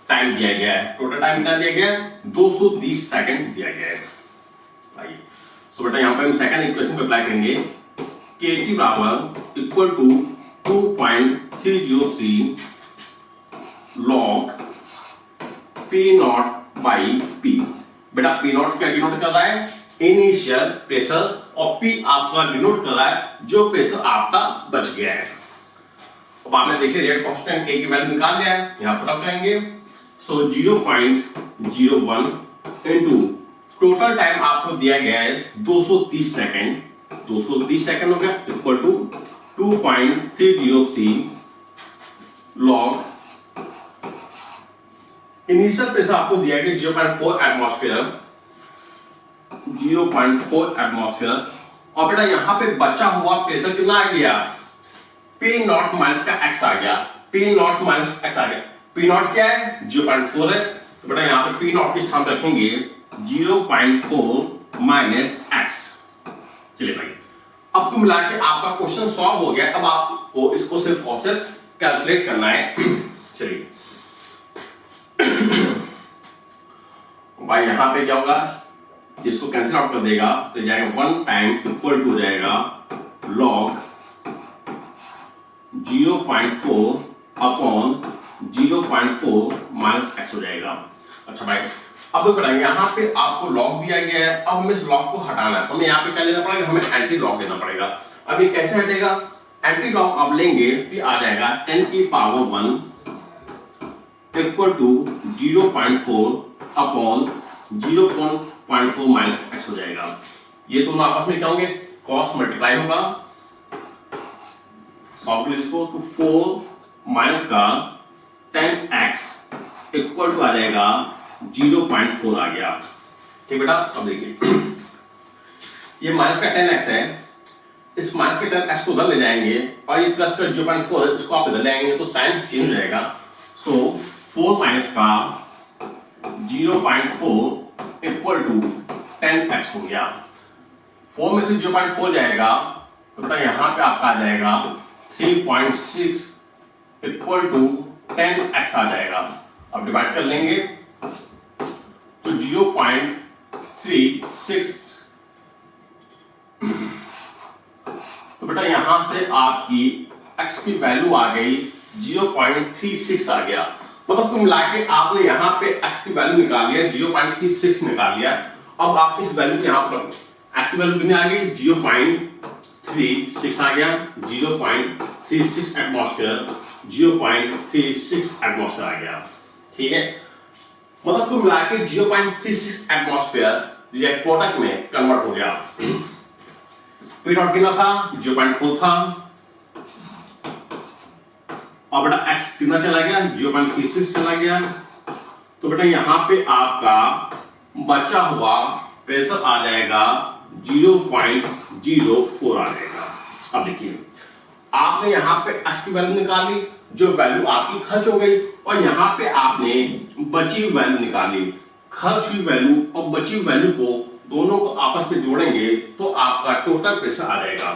S1: टाइम दिया गया है। टोटल टाइम कितना दिया गया है, 230 सेकंड दिया गया है। आइए, सो बेटा यहां पे हम सेकंड इक्वेशन पे अप्लाई करेंगे kT बराबर equal to 2.303 log P naught by P। बेटा P नॉट क्या डिनोट कर रहा है, इनिशियल प्रेशर, और P आपका डिनोट कर रहा है जो प्रेशर आपका बच गया है। अब आपने देखिए रेट कांस्टेंट K की वैल्यू निकाल लिया है, यहां पुट अप करेंगे। सो 0.01 इनटू टोटल टाइम आपको दिया गया है 230 सेकंड, 230 सेकंड हो गया equal to 2.303 log initial pressure आपको दिया गया 0.4 एटमॉस्फेयर, 0.4 एटमॉस्फेयर, और बेटा यहां पे बचा हुआ प्रेशर कितना आ गया, P नॉट माइनस का x आ गया, P नॉट माइनस x आ गया। P नॉट क्या है, 0.4 है, तो बेटा यहां पे P नॉट के स्थान रखेंगे 0.4 माइनस x। चलिए भाई, अब कुल मिला के आपका क्वेश्चन सॉल्व हो गया। अब आपको इसको सिर्फ और सिर्फ कैलकुलेट करना है। चलिए भाई, यहां पे क्या होगा, इसको कैंसिल आउट कर देगा तो जाएगा 1 टाइम इक्वल टू जाएगा log 0.4 अपॉन 0.4 माइनस x हो जाएगा। अच्छा भाई, अब बेटा यहाँ पे आपको लॉग दिया गया है। अब हमें इस लॉग को हटाना है, हमें यहाँ पे क्या लेना पड़ेगा, हमें एंटी लॉग लेना पड़ेगा। अब ये कैसे हटेगा, एंटी लॉग आप लेंगे तो आ जाएगा 10 की power 1 equal to 0.4 upon 0.4 minus x हो जाएगा। ये दोनों आपस में क्या होंगे, क्रॉस मल्टीप्लाई होगा। सॉल्व करिए इसको तो 4 माइनस का 10x इक्वल टू आ जाएगा 0.4 आ गया। ठीक बेटा, अब देखिए ये माइनस का 10x है, इस माइनस के 10x को उधर ले जाएंगे और ये प्लस का 0.4 है, इसको आप इधर ले आएंगे तो साइन चेंज हो जाएगा। सो 4 माइनस का 0.4 इक्वल टू 10x हो गया। 4 में से 0.4 जाएगा तो बेटा यहां पे आपका आ जाएगा 3.6 इक्वल टू 10x आ जाएगा। अब डिवाइड कर लेंगे तो 0.36, तो बेटा यहां से आपकी x की वैल्यू आ गई 0.36 आ गया। मतलब कुल मिला के आपने यहाँ पे x की वैल्यू निकाल लिया, 0.36 निकाल लिया। अब आप इस वैल्यू के यहाँ पर x की वैल्यू कितनी आ गई, 0.36 आ गया, 0.36 एटमॉस्फेयर 0.36 एटमॉस्फेयर आ गया। ठीक है, मतलब कुल मिला के 0.36 एटमॉस्फेयर रिएक्ट प्रोडक्ट में कन्वर्ट हो गया। पी नॉट कितना था, 0.4 था, और बेटा एक्स कितना चला गया, 0.36 चला गया। तो बेटा यहां पे आपका बचा हुआ प्रेशर आ जाएगा 0.04 आ जाएगा। अब देखिए आपने यहाँ पे एस की वैल्यू निकाली, जो वैल्यू आपकी खर्च हो गई, और यहाँ पे आपने बची हुई वैल्यू निकाली। खर्च हुई वैल्यू और बची हुई वैल्यू को दोनों को आपस में जोड़ेंगे तो आपका टोटल प्रेशर आ जाएगा।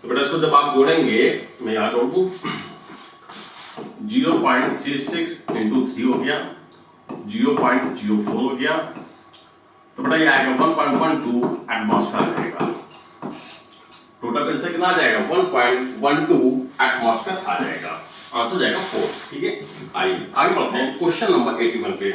S1: तो बेटा इसको जब आप जोड़ेंगे, मैं यहाँ जोड़ दूं, 0.36 इंटू 3 हो गया, 0.04 हो गया, तो बेटा ये आएगा 1.12 एटमॉस्फेयर आ जाएगा। टोटल प्रेशर कितना आ जाएगा, 1.12 एटमॉस्फेयर आ जाएगा। आंसर जाएगा 4। ठीक है, आइए आगे बढ़ते हैं क्वेश्चन नंबर 81 पे।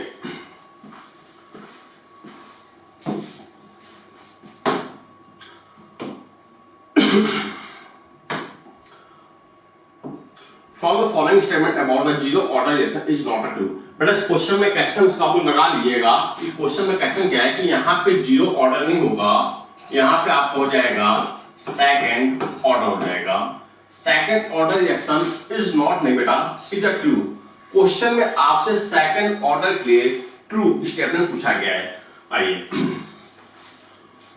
S1: From the following statement about the zero order reaction is not true। बेटा इस क्वेश्चन में क्वेश्चन का आप लगा लीजिएगा। इस क्वेश्चन में क्वेश्चन क्या है कि यहाँ पे जीरो ऑर्डर नहीं होगा, यहाँ पे आपको हो जाएगा सेकंड ऑर्डर हो जाएगा। Second order reaction is not, नहीं बेटा, इज अ ट्रू। क्वेश्चन में आपसे सेकंड ऑर्डर के ट्रू स्टेटमेंट पूछा गया है। आइए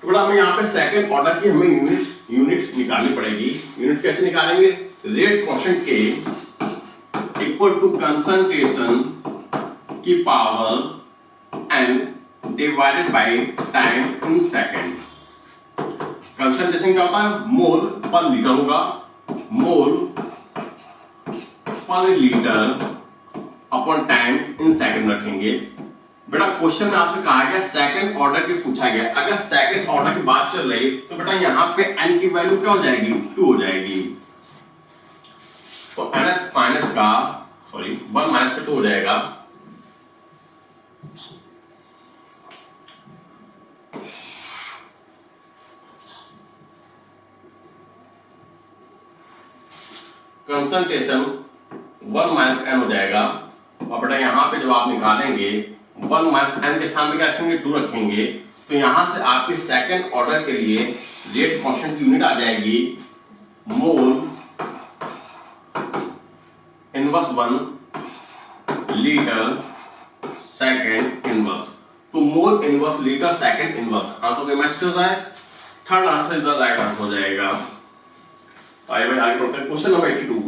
S1: तो बेटा हमें यहाँ पे सेकंड ऑर्डर की हमें यूनिट निकालनी पड़ेगी। यूनिट कैसे निकालेंगे, rate constant k equal to concentration की power n divided by time in second. Concentration क्या होता है, मोल पर लीटर होगा, मोल per litre upon time in second रखेंगे। बेटा क्वेश्चन में आपसे कहा गया सेकंड ऑर्डर की पूछा गया, अगर सेकंड ऑर्डर की बात चल रही तो बेटा यहाँ पे n की वैल्यू क्या हो जाएगी, 2 हो जाएगी। तो nth माइनस का, सॉरी 1 माइनस का 2 हो जाएगा। कंसंट्रेशन 1 माइनस n हो जाएगा। और बेटा यहाँ पे जब आप निकालेंगे 1 माइनस n के स्थान पे क्या रखेंगे, 2 रखेंगे, तो यहां से आपके सेकंड ऑर्डर के लिए रेट कांस्टेंट की यूनिट आ जाएगी mole inverse 1 litre second inverse. तो mole inverse litre second inverse answer पे मैच कर रहा है। Third answer is the right answer हो जाएगा। आइए भाई आगे बढ़ते हैं क्वेश्चन नंबर 82।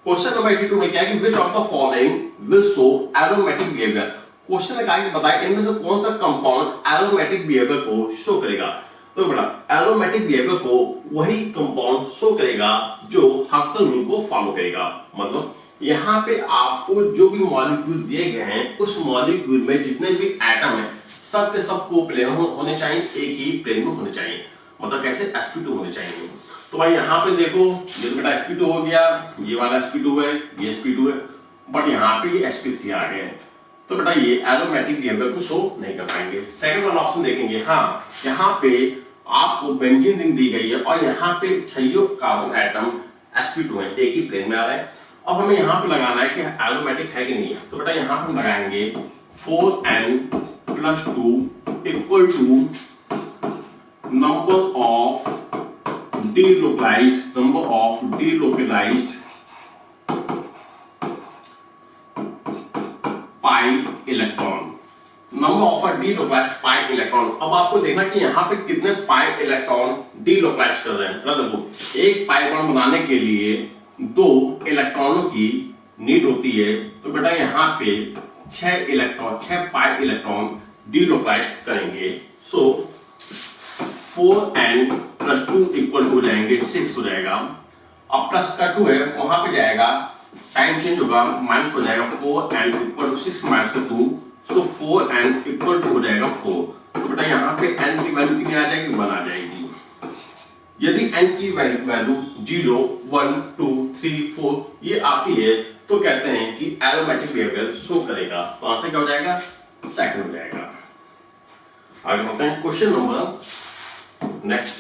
S1: क्वेश्चन नंबर 82 में क्या है कि which of the following will show aromatic behaviour. Question में कहा कि बताइए इनमें से कौन सा कंपाउंड एरोमेटिक बिहेवियर को शो करेगा। तो बेटा एरोमेटिक बिहेवियर को वही कंपाउंड शो करेगा जो हक्कर रूल को फॉलो करेगा। मतलब यहाँ पे आपको जो भी मॉलिक्यूल दिए गए हैं उस मॉलिक्यूल में जितने भी एटम है सब के सब कोप्लेन होने चाहिए, एक ही प्लेन में होने चाहिए। मतलब कैसे, sp2 होने चाहिए। तो भाई यहाँ पे देखो ये बेटा sp2 हो गया, ये वाला sp2 है, ये sp2 है, बट यहाँ पे ये sp3 आ गए। तो बेटा ये एरोमेटिक बिहेवियर को शो नहीं कर पाएंगे। सेकंड वाला ऑप्शन देखेंगे, हाँ यहाँ पे आपको बेंजीन रिंग दी गई है और यहाँ पे 6 कार्बन एटम sp2 है, एक ही प्लेन में आ रहा है। अब हमें यहाँ पे लगाना है कि एरोमेटिक है कि नहीं है। तो बेटा यहाँ पे हम लगाएंगे 4n+2 equal to number of delocalized pi electron, number of delocalized pi electron. अब आपको देखना कि यहाँ पे कितने पाई इलेक्ट्रॉन delocalize कर रहे हैं। देखो एक पाई बॉन्ड बनाने के लिए 2 इलेक्ट्रॉनों की नीड होती है। तो बेटा यहाँ पे 6 पाई इलेक्ट्रॉन delocalize करेंगे। सो 4n+2 इक्वल टू हो जाएंगे 6 हो जाएगा। अब प्लस का 2 है वहां पे जाएगा, साइन चेंज होगा, माइनस हो जाएगा 4n इक्वल टू 6 माइनस का 2, सो 4n इक्वल टू हो जाएगा 4। तो बेटा यहाँ पे n की वैल्यू कितनी आ जाएगी, 1 आ जाएगी। यदि n की वैल्यू 0, 1, 2, 3, 4 ये आती है तो कहते हैं कि एरोमेटिक बिहेवियर शो करेगा। तो आंसर क्या हो जाएगा, सेकंड हो जाएगा। आगे बढ़ते हैं क्वेश्चन नंबर नेक्स्ट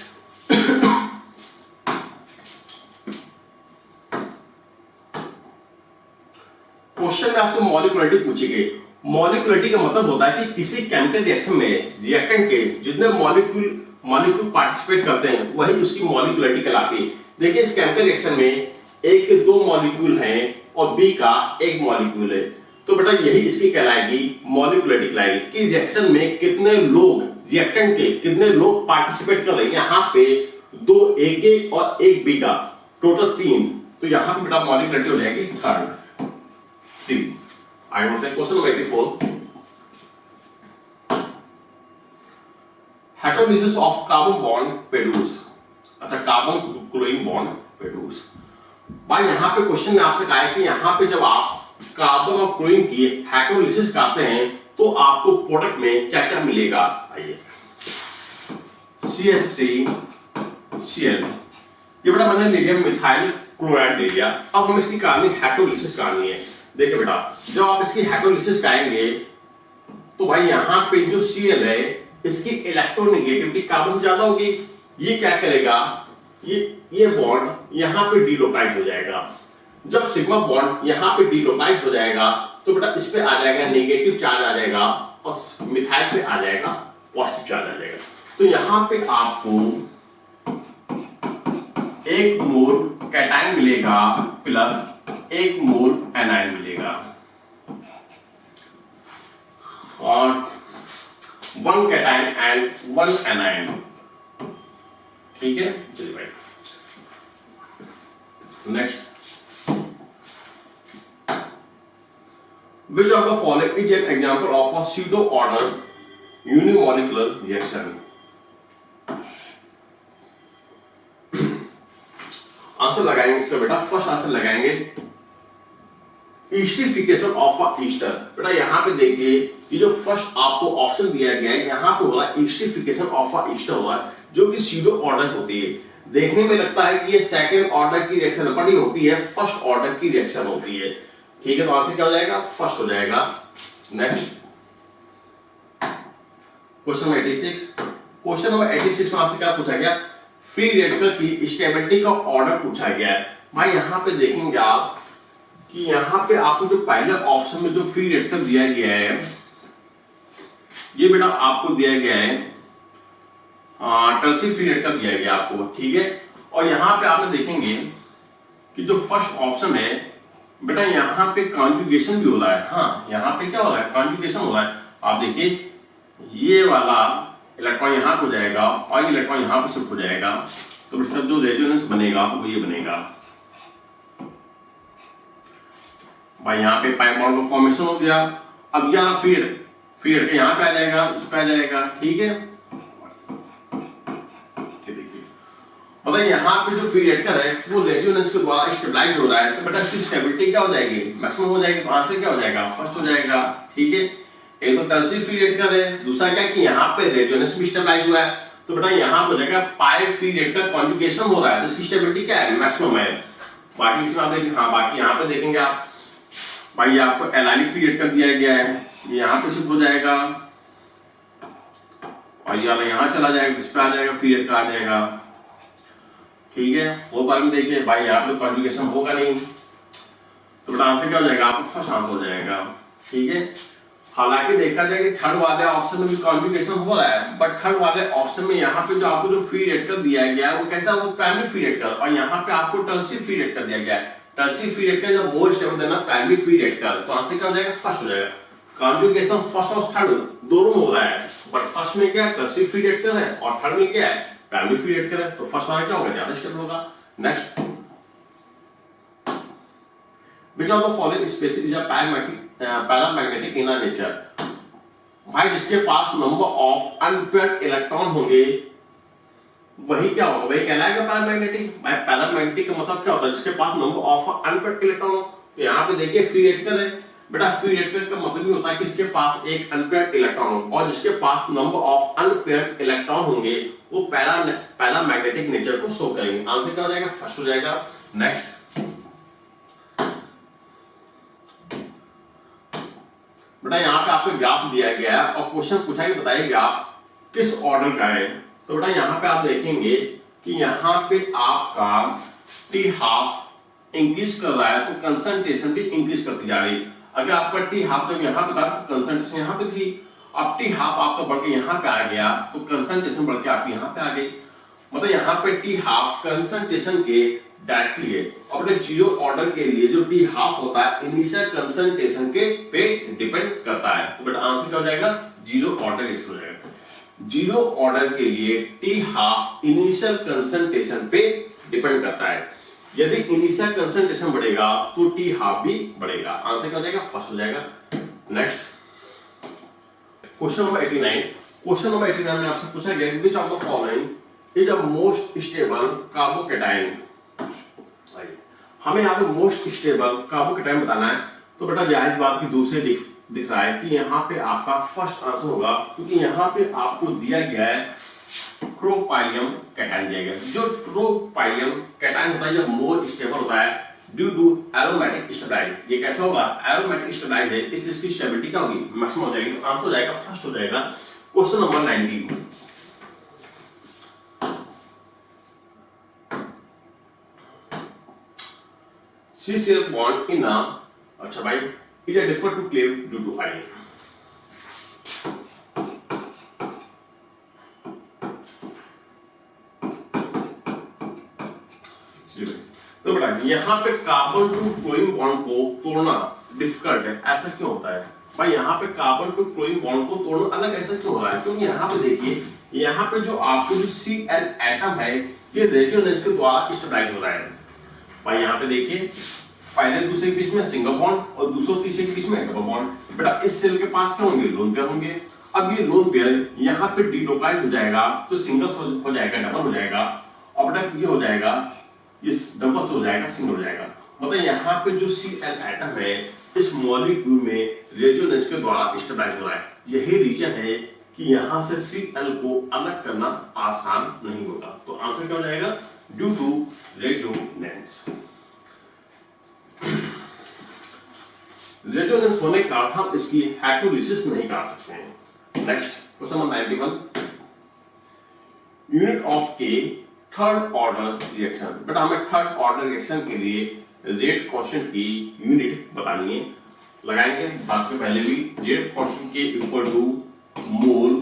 S1: क्वेश्चन में आपसे मॉलिक्युलरिटी पूछी गई। मॉलिक्युलरिटी का मतलब होता है कि किसी केमिकल रिएक्शन में रिएक्टेंट के जितने मॉलिक्यूल पार्टिसिपेट करते हैं वही उसकी मॉलिक्युलरिटी कहलाती है। देखिए इस केमिकल रिएक्शन में ए के 2 मॉलिक्यूल हैं और बी का 1 मॉलिक्यूल है, तो बेटा यही इसकी कहलाएगी मॉलिक्युलरिटी कहलाएगी कि रिएक्शन में कितने लोग रिएक्टेंट के कितने लोग पार्टिसिपेट कर रहे हैं। यहाँ पे 2 ए के और 1 बी का टोटल 3, तो यहाँ पे बेटा मॉलिक्युलरिटी हो जाएगी 3। I want question number 84। Hydrolysis of carbon bond produce, अच्छा कार्बन क्लोरीन बॉन्ड प्रोड्यूस। भाई यहाँ पे क्वेश्चन में आपसे कहा है कि यहाँ पे जब आप कार्बन और क्लोरीन की हाइड्रोलिसिस करते हैं तो आपको प्रोडक्ट में क्या क्या मिलेगा। आइए CH3Cl, ये बेटा मैंने ले लिया मिथाइल क्लोराइड ले लिया। अब हम इसकी कहानी हाइड्रोलिसिस करनी है। देखिए बेटा जब आप इसकी हाइड्रोलिसिस करेंगे तो भाई यहाँ पे जो Cl है इसकी इलेक्ट्रोनेगेटिविटी कार्बन ज्यादा होगी। ये क्या करेगा, ये बॉन्ड यहाँ पे डिलोकाइज हो जाएगा। जब सिग्मा बॉन्ड यहाँ पे डिलोकाइज हो जाएगा तो बेटा इस पे आ जाएगा नेगेटिव चार्ज आ जाएगा और मिथाइल पे आ जाएगा पॉजिटिव चार्ज आ जाएगा। तो यहाँ पे आपको 1 मोल कैटायन मिलेगा प्लस 1 मोल एनायन मिलेगा और 1 कैटायन एंड 1 एनायन। ठीक है, चलिए भाई next. Which of the following is an example of a pseudo order unimolecular reaction? Answer लगाएंगे इसका बेटा। फर्स्ट आंसर लगाएंगे ईस्टरिफिकेशन ऑफ अ ईस्टर। बेटा यहाँ पे देखिए ये जो फर्स्ट आपको ऑप्शन दिया गया है यहाँ पे हो रहा है ईस्टरिफिकेशन ऑफ अ ईस्टर हो रहा है जो कि स्यूडो ऑर्डर होती है। देखने में लगता है कि ये सेकंड ऑर्डर की रिएक्शन बड़ी होती है, फर्स्ट ऑर्डर की रिएक्शन होती है। ठीक है, तो आंसर क्या हो जाएगा, फर्स्ट हो जाएगा। Next question number 86। Question number 86 में आपसे क्या पूछा गया, फ्री रेडिकल की स्टेबिलिटी का ऑर्डर पूछा गया है। भाई यहाँ पे देखेंगे आप कि यहाँ पे आपको जो पहले ऑप्शन में जो फ्री रेडिकल दिया गया है ये बेटा आपको दिया गया है टर्शियरी फ्री रेडिकल दिया गया आपको। ठीक है, और यहाँ पे आप देखेंगे कि जो फर्स्ट ऑप्शन है बेटा यहाँ पे कॉन्जुगेशन भी हो रहा है। हाँ यहाँ पे क्या हो रहा है, कॉन्जुगेशन हो रहा है। आप देखिए ये वाला इलेक्ट्रॉन यहाँ हो जाएगा और ये इलेक्ट्रॉन यहाँ पे शिफ्ट हो जाएगा, तो बेटा जो रेजोनेंस बनेगा वो ये बनेगा। भाई यहाँ पे पाई बॉन्ड का फॉर्मेशन हो गया। अब यहाँ फीड यहाँ पे आ जाएगा, इस पे आ जाएगा। ठीक है, मतलब यहाँ पे जो फ्री रेडिकल है वो रेजोनेंस के द्वारा स्टेबलाइज हो रहा है, तो बेटा इसकी स्टेबिलिटी क्या हो जाएगी, मैक्सिमम हो जाएगी। तो आंसर क्या हो जाएगा, फर्स्ट हो जाएगा। ठीक है, एक तो टर्शियरी फ्री रेडिकल है, दूसरा क्या कि यहाँ पे रेजोनेंस भी स्टेबलाइज हुआ है, तो बेटा यहाँ हो जाएगा पाई फ्री रेडिकल कॉन्जुगेशन हो रहा है, तो इसकी स्टेबिलिटी क्या है, मैक्सिमम है। बाकी इसमें आप देखेंगे, हाँ बाकी यहाँ पे देखेंगे आप, भाई आपको एलाइनिक फ्री रेडिकल दिया गया है, ये यहाँ पे शिफ्ट हो जाएगा और ये वाला यहाँ चला जाएगा, इस पे आ जाएगा, फ्री रेडिकल आ जाएगा। ठीक है, वो बार में देखिए भाई यहाँ पे कॉन्जुगेशन होगा नहीं, तो बेटा आंसर क्या हो जाएगा, आपका फर्स्ट आंसर हो जाएगा। ठीक है, हालांकि देखा जाए कि थर्ड वाले ऑप्शन में भी कॉन्जुगेशन हो रहा है, बट थर्ड वाले ऑप्शन में यहाँ पे जो आपको जो फ्री रेडिकल दिया गया है वो कैसा, वो प्राइमरी फ्री रेडिकल, और यहाँ पे आपको टर्शियरी फ्री रेडिकल दिया गया है। टर्शियरी फ्री रेडिकल जब मोर स्टेबल देना प्राइमरी फ्री रेडिकल, तो आंसर क्या हो जाएगा, फर्स्ट हो जाएगा। कॉन्जुगेशन फर्स्ट और थर्ड दोनों में हो रहा है, बट फर्स्ट में क्या टर्शियरी फ्री रेडिकल है और थर्ड में क्या है प्राइमरी फ्री रेडिकल है, तो फर्स्ट वाला क्या होगा, ज्यादा स्टेबल होगा। Next, which of the following species is a paramagnetic in nature? भाई जिसके पास नंबर ऑफ अनपेयर्ड इलेक्ट्रॉन होंगे वही क्या होगा, वही कहलाएगा पैरामैग्नेटिक। भाई पैरामैग्नेटिक का मतलब क्या होता है, जिसके पास नंबर ऑफ अनपेयर्ड इलेक्ट्रॉन हो। तो यहाँ पे देखिए फ्री रेडिकल है, बेटा फ्री रेडिकल का मतलब ये होता है कि इसके पास एक अनपेयर्ड इलेक्ट्रॉन हो, और जिसके पास नंबर ऑफ अनपेयर्ड इलेक्ट्रॉन होंगे वो पैरामैग्नेटिक नेचर को शो करेंगे। आंसर क्या हो जाएगा, फर्स्ट हो जाएगा। नेक्स्ट, बेटा यहाँ पे आपको ग्राफ दिया गया है और क्वेश्चन पूछा है कि बताइए ग्राफ किस ऑर्डर का है। तो बेटा यहाँ पे आप देखेंगे कि यहाँ पे आपका टी हाफ इंक्रीज कर रहा है, तो कंसंट्रेशन भी इंक्रीज करती जा रही है। अगर आपका टी हाफ जब यहाँ पे था तो कंसंट्रेशन यहाँ पे थी, अब टी हाफ आपका बढ़ के यहाँ पे आ गया तो कंसंट्रेशन बढ़ के आपकी यहाँ पे आ गई। मतलब यहाँ पे टी हाफ कंसंट्रेशन के डायरेक्टली है। अपने जीरो ऑर्डर के लिए जो टी हाफ होता है इनिशियल कंसंट्रेशन के पे डिपेंड करता है। तो बेटा आंसर क्या हो जाएगा, जीरो ऑर्डर रिएक्शन हो जाएगा। जीरो ऑर्डर के लिए टी हाफ इनिशियल कंसंट्रेशन पे डिपेंड करता है। यदि इनिशियल कंसंट्रेशन बढ़ेगा तो टी हाफ भी बढ़ेगा। आंसर क्या हो जाएगा, फर्स्ट हो जाएगा। Next question number 89। Question number 89 में आपसे पूछा गया which of the following is a most stable carbocation. हमें यहाँ पे मोस्ट स्टेबल कार्बोकैटायन बताना है। तो बेटा जायज बात की दूसरे दिख रहा है कि यहाँ पे आपका फर्स्ट आंसर होगा, क्योंकि यहाँ पे आपको दिया गया है ट्रोपाइलियम कैटायन दिया गया। जो ट्रोपाइलियम कैटायन होता है जब मोर स्टेबल होता है ड्यू टू एरोमेटिक स्टेबलाइज। ये कैसा होगा, एरोमेटिक स्टेबलाइज है, इसलिए इसकी स्टेबिलिटी क्या होगी, मैक्सिमम हो जाएगी। तो आंसर हो जाएगा फर्स्ट हो जाएगा। Question number 92। CCl bond in a, अच्छा भाई, is a differ to clave due to iron। तो बेटा यहाँ पे कार्बन टू क्लोरीन बॉन्ड को तोड़ना डिफिकल्ट है, ऐसा क्यों होता है भाई? यहाँ पे कार्बन टू क्लोरीन बॉन्ड को तोड़ना अलग ऐसा क्यों हो रहा है? क्योंकि यहाँ पे देखिए, यहाँ पे जो आपको जो Cl एटम है ये रेजोनेंस के द्वारा स्टेबलाइज हो रहा है भाई। यहाँ पे देखिए पहले दूसरे के बीच में सिंगल बॉन्ड और दूसरे तीसरे के बीच में डबल बॉन्ड। बेटा इस सेल के पास क्या होंगे, लोन पेयर होंगे। अब ये लोन पेयर यहाँ पे डिलोकाइज हो जाएगा तो सिंगल हो जाएगा, डबल हो जाएगा, और बेटा ये हो जाएगा, इस डबल से हो जाएगा सिंगल हो जाएगा। मतलब यहाँ पे जो Cl एटम है इस मॉलिक्यूल में रेजोनेंस के द्वारा स्टेबलाइज हो रहा है। यही रीजन है कि यहाँ से Cl को अलग करना आसान नहीं होगा। तो आंसर क्या हो जाएगा, ड्यू टू रेजोनेंस। रेजोनेंस होने का हम इसकी हाइड्रोलिसिस नहीं कर सकते हैं। Next question number 91। Unit of के थर्ड ऑर्डर रिएक्शन। बेटा हमें थर्ड ऑर्डर रिएक्शन के लिए रेट कांस्टेंट की यूनिट बतानी है, लगाएंगे बात में पहले भी। Rate constant k equal to mole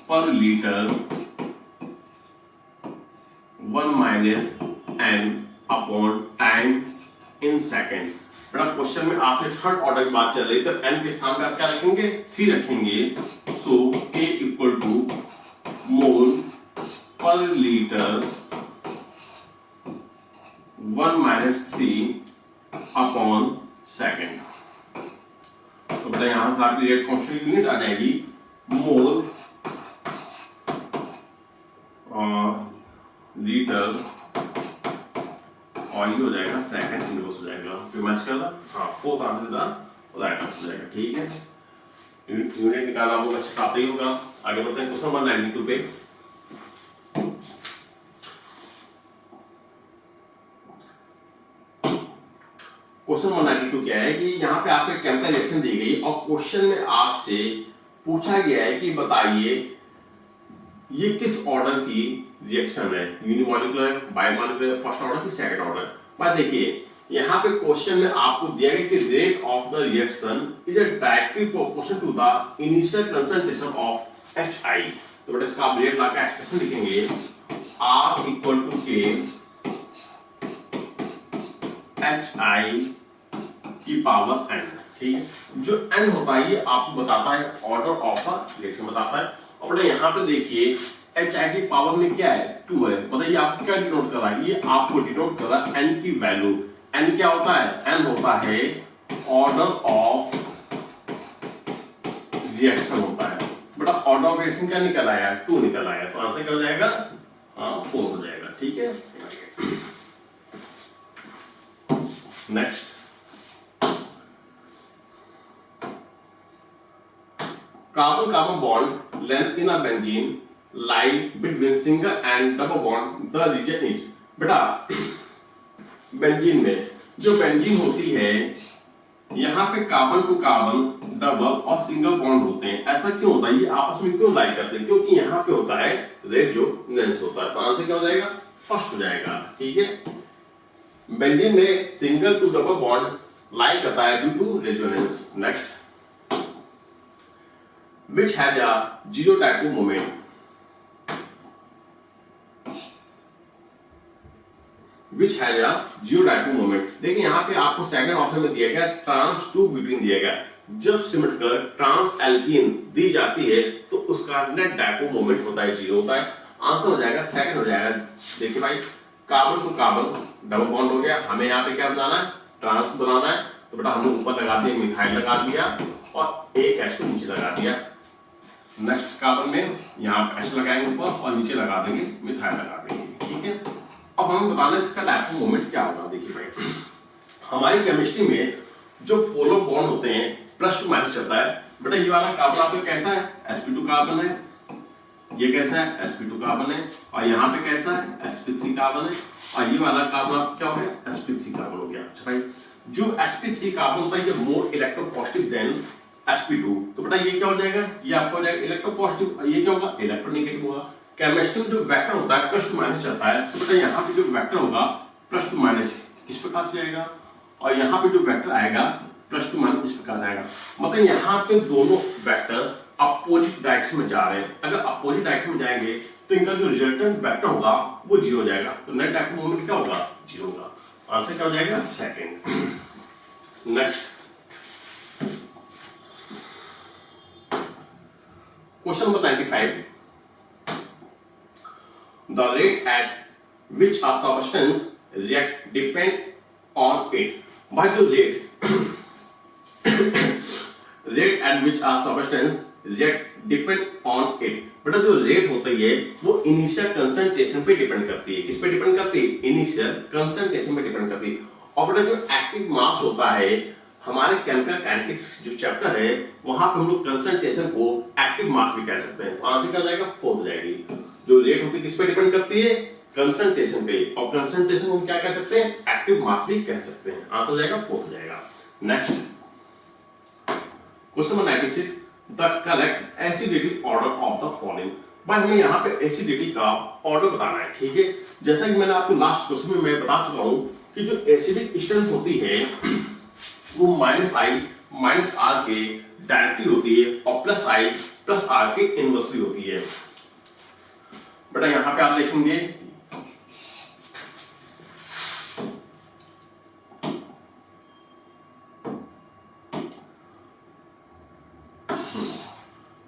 S1: per litre 1 minus n upon time in second. बेटा क्वेश्चन में आपसे थर्ड ऑर्डर की बात चल रही, तो n के स्थान पे आप क्या रखेंगे, 3 रखेंगे। सो k equal to mole per litre 1 minus 3 upon second. तो बेटा यहां से आपकी रेट कांस्टेंट यूनिट आ जाएगी मोल लीटर, और ये हो जाएगा सेकंड इनवर्स हो जाएगा। फिर मैच कर दा, हाँ फोर्थ आंसर दा राइट आंसर हो जाएगा। ठीक है, यूनिट निकालना होगा, अच्छा साथ ही होगा। आगे बढ़ते हैं क्वेश्चन नंबर 92 पे। क्वेश्चन नंबर 92 क्या है कि यहाँ पे आपको केमिकल रिएक्शन दी गई और क्वेश्चन में आपसे पूछा गया है कि बताइए ये किस ऑर्डर की रिएक्शन है, यूनिमॉलिक्यूलर, बायोमॉलिक्यूलर, फर्स्ट ऑर्डर की सेकंड ऑर्डर। बात देखिए यहाँ पे क्वेश्चन में आपको दिया गया कि rate of the reaction is a directly proportional to the initial concentration of HI। तो बेटा इसका आप रेट लाकर एक्सप्रेशन लिखेंगे R equal to K HI की पावर n। ठीक है, जो n होता है ये आपको बताता है ऑर्डर ऑफ अ रिएक्शन बताता है। और यहाँ पे देखिए HI की पावर में क्या है, 2 है। मतलब ये आपको क्या डिनोट कर रहा है, ये आपको डिनोट कर रहा है n की वैल्यू। n क्या होता है, n होता है ऑर्डर ऑफ रिएक्शन होता है। बेटा ऑर्डर ऑफ रिएक्शन क्या निकल आया, 2 निकल आया। तो आंसर क्या हो जाएगा, हाँ 4 हो जाएगा। ठीक है, next carbon carbon bond length in a benzene lie between single and double bond the reason is. बेटा बेंजीन में जो बेंजीन होती है यहाँ पे कार्बन टू कार्बन डबल और सिंगल बॉन्ड होते हैं। ऐसा क्यों होता है, ये आपस में क्यों लाई करते हैं, क्योंकि यहाँ पे होता है रेजोनेंस होता है। तो आंसर क्या हो जाएगा, फर्स्ट हो जाएगा। ठीक है, बेंजीन में single to double bond lie करता है due to resonance. Next, which has a zero dipole moment, which has a zero dipole moment. देखिए यहाँ पे आपको सेकंड ऑप्शन में दिया गया ट्रांस टू बिटवीन दिया गया। जब सिमेंट कर ट्रांस एल्कीन दी जाती है तो उसका नेट डायपोल मोमेंट होता है, जीरो होता है। आंसर हो जाएगा सेकंड हो जाएगा। देखिए भाई, carbon to carbon double bond हो गया, हमें यहाँ पे क्या बनाना है, ट्रांस बनाना है। तो बेटा हमने ऊपर लगा दिया मिथाइल लगा दिया और एक एच को नीचे लगा दिया। नेक्स्ट कार्बन में यहाँ एच लगाएंगे ऊपर और नीचे लगा देंगे मिथाइल लगा देंगे। ठीक है, अब हमें बताना है इसका डायपोल मोमेंट क्या होगा। देखिए भाई, हमारी केमिस्ट्री में जो पोलर बॉन्ड होते हैं प्लस टू माइनस चलता है। बेटा ये वाला कार्बन आपका कैसा है, sp2 कार्बन है, ये कैसा है sp2 कार्बन है, और यहाँ पे कैसा है sp3 कार्बन है, और ये वाला कार्बन आप क्या हो गया sp3 कार्बन हो गया। अच्छा भाई, जो sp3 कार्बन होता है ये मोर इलेक्ट्रोपॉजिटिव देन sp2, तो बेटा ये क्या हो जाएगा, ये आपका हो जाएगा इलेक्ट्रोपॉजिटिव, ये क्या होगा इलेक्ट्रोनेगेटिव होगा। केमिस्ट्री में जो वेक्टर होता है प्लस टू माइनस चलता है, तो बेटा यहाँ पे जो वेक्टर होगा प्लस टू माइनस इस प्रकार से जाएगा, और यहाँ पे जो वेक्टर आएगा प्लस टू माइनस इस प्रकार से आएगा। मतलब यहाँ पे दोनों वेक्टर अपोजिट डायरेक्शन में जा रहे हैं। अगर अपोजिट डायरेक्शन में जाएंगे तो इनका जो रिजल्टेंट वेक्टर होगा वो जीरो हो जाएगा, तो नेट डायपोल मोमेंट क्या होगा, जीरो होगा। आंसर क्या हो जाएगा, second. Next question number 95, the rate at which a substance react depend on it। भाई जो rate at which a substance react depend on it, बेटा जो रेट होती है वो इनिशियल कंसंट्रेशन पे डिपेंड करती है। किस पे डिपेंड करती है, इनिशियल कंसंट्रेशन पे डिपेंड करती है। और बेटा जो एक्टिव मास होता है, हमारे केमिकल काइनेटिक्स जो चैप्टर है वहां पे हम लोग कंसंट्रेशन को एक्टिव मास भी कह सकते हैं। तो आंसर क्या जाएगा, फोर्थ जाएगी। जो रेट होती है किस पे डिपेंड करती है, कंसंट्रेशन पे, और कंसंट्रेशन को क्या कह सकते हैं, एक्टिव मास भी कह सकते हैं। आंसर जाएगा फोर्थ जाएगा। Next question number 96, the correct acidity order of the following. भाई हमें यहाँ पे एसिडिटी का ऑर्डर बताना है। ठीक है, जैसा कि मैंने आपको लास्ट क्वेश्चन में मैं बता चुका हूं कि जो एसिडिक स्ट्रेंथ होती है वो -I -R के डायरेक्टली होती है और +I +R के इनवर्सली होती है। बेटा यहां पे आप देखेंगे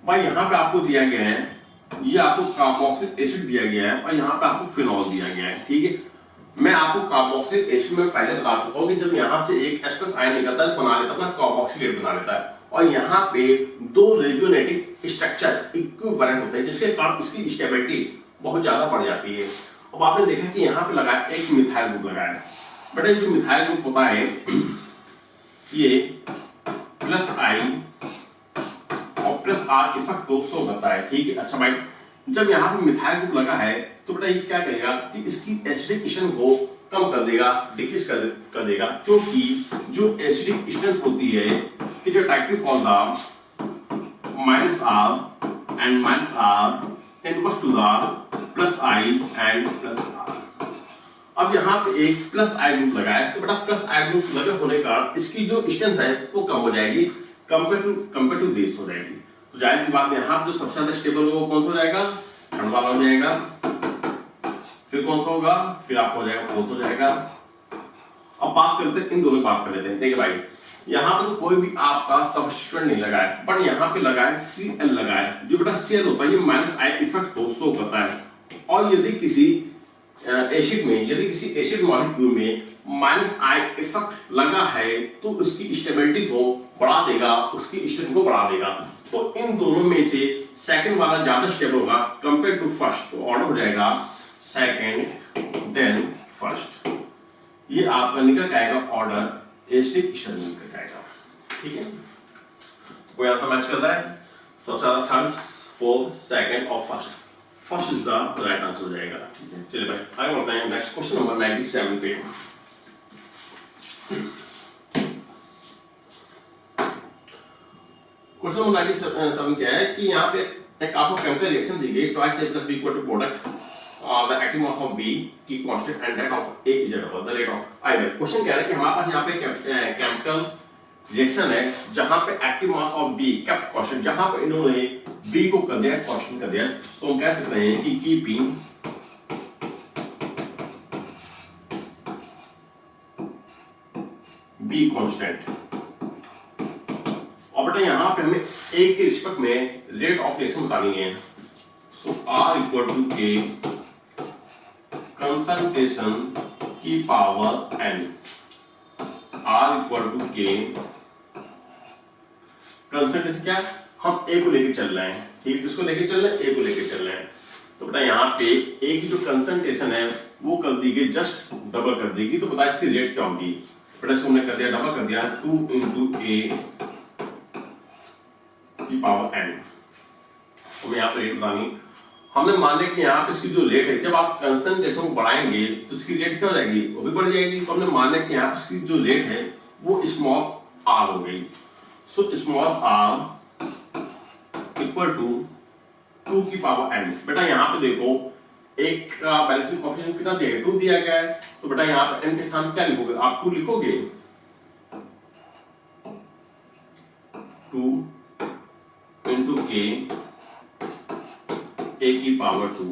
S1: भाई, यहां पे आपको दिया गया है, ये आपको कार्बोक्सिलिक एसिड दिया गया है और यहां पे आपको फिनॉल दिया गया है। ठीक है, मैं आपको कार्बोक्सिलिक एसिड में पहले बता चुका हूं कि जब यहां से एक H+ आयन निकलता है बना लेता है कार्बोक्सिलेट बना लेता है, और यहां पे दो रेजोनेटिक स्ट्रक्चर इक्विवेलेंट होते हैं जिसके कारण इसकी स्टेबिलिटी बहुत ज्यादा बढ़ जाती है। अब आपने देखा कि यहाँ पे लगाया एक मिथाइल ग्रुप लगाया है। बेटा जो मिथाइल ग्रुप होता है ये +I और +R इफेक्ट को शो करता है। ठीक है, अच्छा भाई, जब यहाँ पे मिथाइल ग्रुप लगा है तो बेटा ये क्या करेगा कि इसकी एसिडिक स्ट्रेंथ को कम कर देगा, डिक्रीज कर देगा, क्योंकि जो एसिडिक स्ट्रेंथ होती है it is directly for the -R and -R inverse two the +I and +R। अब यहाँ पे एक +I ग्रुप लगा है, तो बेटा +I ग्रुप लगे होने का इसकी जो स्ट्रेंथ है वो कम हो जाएगी, कंपेयर टू दिस हो जाएगी। तो जाहिर सी बात है यहाँ पे जो सबसे ज्यादा स्टेबल होगा वो कौन सा हो जाएगा, थर्ड वाला हो जाएगा। फिर कौन सा होगा, फिर आपको हो जाएगा फोर्थ हो जाएगा। अब बात करते हैं इन दोनों बात कर लेते हैं। देखिए भाई, यहाँ पे तो कोई भी आपका सब्स्टिट्यूएंट नहीं लगा है, बट यहाँ पे लगा है Cl लगा है। जो बेटा Cl होता है ये -I इफेक्ट को शो करता है, और यदि किसी एसिड में, यदि किसी एसिड मॉलिक्यूल में -I इफेक्ट लगा है तो उसकी स्टेबिलिटी को बढ़ा देगा, उसकी स्ट्रेंथ को बढ़ा देगा। तो इन दोनों में से सेकंड वाला ज्यादा स्टेबल होगा कंपेयर टू फर्स्ट, तो ऑर्डर हो जाएगा सेकंड देन फर्स्ट। ये आपका निकल आएगा ऑर्डर एसिडिक स्ट्रेंथ निकल आएगा। ठीक है, कोई आंसर मैच करता है, सबसे ज्यादा थर्ड, फोर्थ, सेकंड और first. First is the right answer हो जाएगा। ठीक है, चलिए भाई आगे बढ़ते हैं नेक्स्ट क्वेश्चन नंबर 97 पे। क्वेश्चन नंबर 97 क्या है कि यहाँ पे एक आपको केमिकल रिएक्शन दी गई, 2A + B = product the active mass of B की constant and that of A is equal the rate of I में क्वेश्चन कह रहा है कि हमारे पास यहाँ पे केमिकल रिएक्शन है जहाँ पे active mass of B kept constant, जहाँ पे इन्होंने B को कर दिया कांस्टेंट कर दिया, तो हम कह सकते हैं कि कीपिंग B कांस्टेंट। और बेटा यहाँ पे हमें A के रिस्पेक्ट में रेट ऑफ रिएक्शन बतानी है। So R equal to K concentration की power N, R equal to K concentration क्या है, हम A को लेके चल रहे हैं, ठीक, किसको लेके चल रहे हैं, A को लेके चल रहे हैं। तो बेटा यहाँ पे A की जो कंसंट्रेशन है वो कर दी गई, जस्ट डबल कर देगी, तो बता इसकी रेट क्या होगी। बेटा इसको हमने कर दिया डबल कर दिया 2 इंटू A की पावर N। हमें यहाँ पे रेट बतानी, हमने मान लिया कि यहाँ पे इसकी जो रेट है, जब आप कंसंट्रेशन को बढ़ाएंगे तो इसकी रेट क्या हो जाएगी, वो भी बढ़ जाएगी। तो हमने मान लिया कि यहाँ पे इसकी जो रेट है वो स्मॉल r हो गई। So small r equal to 2 की पावर n। बेटा यहाँ पे देखो एक का बैलेंसिंग कोएफिशिएंट कितना दिया है, 2 दिया गया है, तो बेटा यहाँ पे n के स्थान पे क्या लिखोगे, आप 2 लिखोगे, 2 इंटू k A की पावर 2,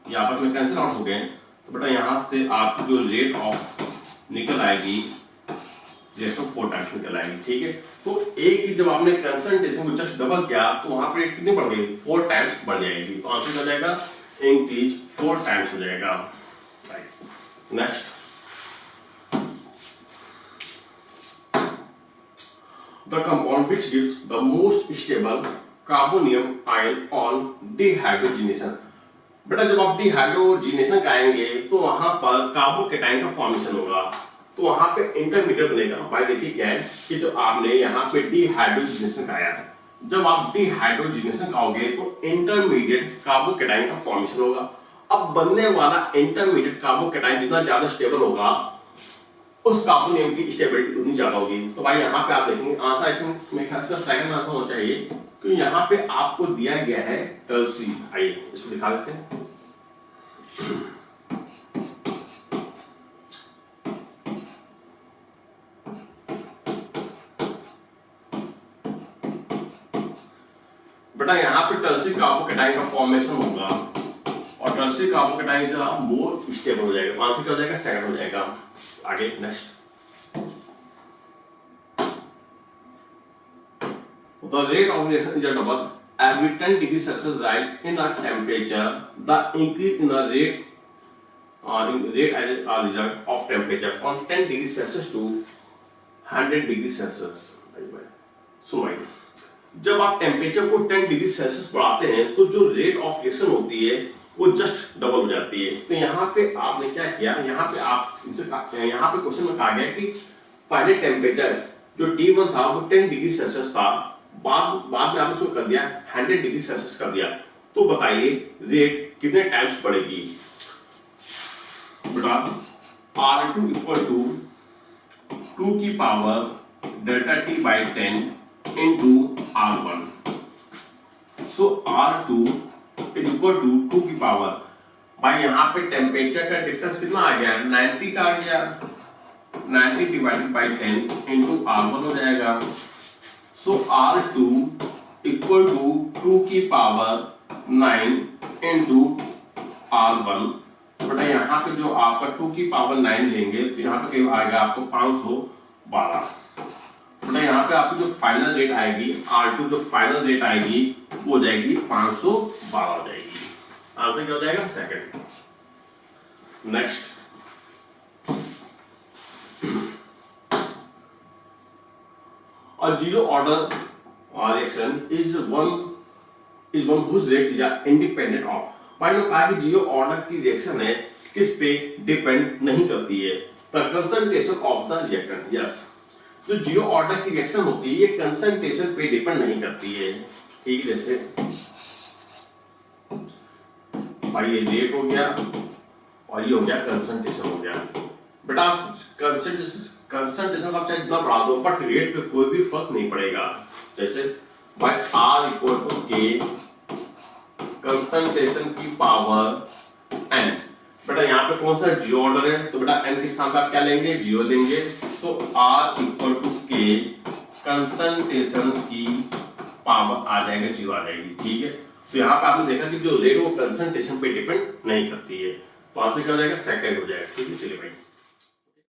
S1: ये आपस में कैंसिल आउट हो गए। तो बेटा यहाँ से आपकी जो रेट ऑफ निकल आएगी, रिएक्शन 4 टाइम्स निकल आएगी, ठीक है। तो A की जब आपने कंसंट्रेशन को जस्ट डबल किया तो वहां पर रेट कितनी बढ़ गई, 4 टाइम्स बढ़ जाएगी। तो आंसर हो जाएगा इंक्रीज 4 टाइम्स हो जाएगा। Right, next the compound which gives the most stable carbonium ion on dehydrogenation. बेटा जब आप डिहाइड्रोजिनेशन कराएंगे तो वहां पर कार्बोकेटाइन का फॉर्मेशन होगा, तो वहां पे इंटरमीडिएट बनेगा। भाई देखिए क्या है कि जो आपने यहाँ पे डिहाइड्रोजिनेशन कराया है, जब आप डिहाइड्रोजिनेशन कराओगे तो इंटरमीडिएट कार्बोकेटाइन का फॉर्मेशन होगा। अब बनने वाला इंटरमीडिएट कार्बोकेटाइन जितना ज्यादा स्टेबल होगा उस कार्बोनियम की स्टेबिलिटी उतनी ज्यादा होगी। तो भाई यहाँ पे आप देखेंगे आंसर आई थिंक मेरे ख्याल से सेकंड आंसर होना चाहिए, क्योंकि यहाँ पे आपको दिया गया है टर्सी। आइए इसको दिखा देते हैं। बेटा यहाँ पे टर्सी कार्बोकेटाइन का फॉर्मेशन होगा और टर्सी कार्बोकेटाइन से मोर स्टेबल हो जाएगा। आंसर क्या हो जाएगा, सेकंड हो जाएगा। आगे next, the rate of reaction is double every 10 degrees Celsius rise in a temperature. The increase in the rate as a result of temperature from 10 degrees Celsius to 100 degrees Celsius. सुनो भाई, जब आप टेम्परेचर को 10 डिग्री सेल्सियस बढ़ाते हैं तो जो रेट ऑफ रिएक्शन होती है वो जस्ट डबल हो जाती है। तो यहाँ पे आपने क्या किया, यहाँ पे आप यहाँ पे क्वेश्चन में कहा गया कि पहले टेम्परेचर जो T1 था वो 10 डिग्री सेल्सियस था, बाद में आपने उसको कर दिया 100 डिग्री सेल्सियस कर दिया। तो बताइए रेट कितने टाइम्स बढ़ेगी। बेटा R2 इक्वल टू 2 की power delta T by 10 into R1। So R2 is equal to 2 की पावर, भाई यहाँ पे टेम्परेचर का डिफरेंस कितना आ गया, 90 का आ गया, 90 डिवाइडेड बाई 10 इंटू R1 हो जाएगा। सो R2 इक्वल टू 2 की पावर 9 इंटू R1। बेटा यहाँ पे जो आपका 2 की पावर 9 लेंगे तो यहाँ पे आएगा आपको 512। बेटा यहाँ पे आपकी जो फाइनल रेट आएगी R2, जो फाइनल रेट आएगी वो हो जाएगी 512 हो जाएगी। आंसर क्या हो जाएगा, second. Next, a zero order reaction is one whose rate is independent of। भाई ने कहा कि जीरो ऑर्डर की रिएक्शन है किस पे डिपेंड नहीं करती है, the concentration of the reactant. Yes, जो जीरो ऑर्डर की रिएक्शन होती है ये कंसंट्रेशन पे डिपेंड नहीं करती है। ठीक, जैसे भाई ये रेट हो गया और ये हो गया कंसंट्रेशन हो गया। बेटा कंसंट्रेशन आप चाहे जितना बढ़ा दो बट रेट पे कोई भी फर्क नहीं पड़ेगा। जैसे by R equal to K concentration की पावर n। बेटा यहाँ पे कौन सा जीरो ऑर्डर है, तो बेटा n के स्थान पर आप क्या लेंगे, जीरो लेंगे। तो r equal to k concentration की पावर आ जाएगा, जीरो आ जाएगी। ठीक है, तो यहाँ पे आपने देखा कि जो रेट वो कंसंट्रेशन पे डिपेंड नहीं करती है, तो आंसर क्या हो जाएगा, सेकंड हो जाएगा। ठीक है, चलिए भाई।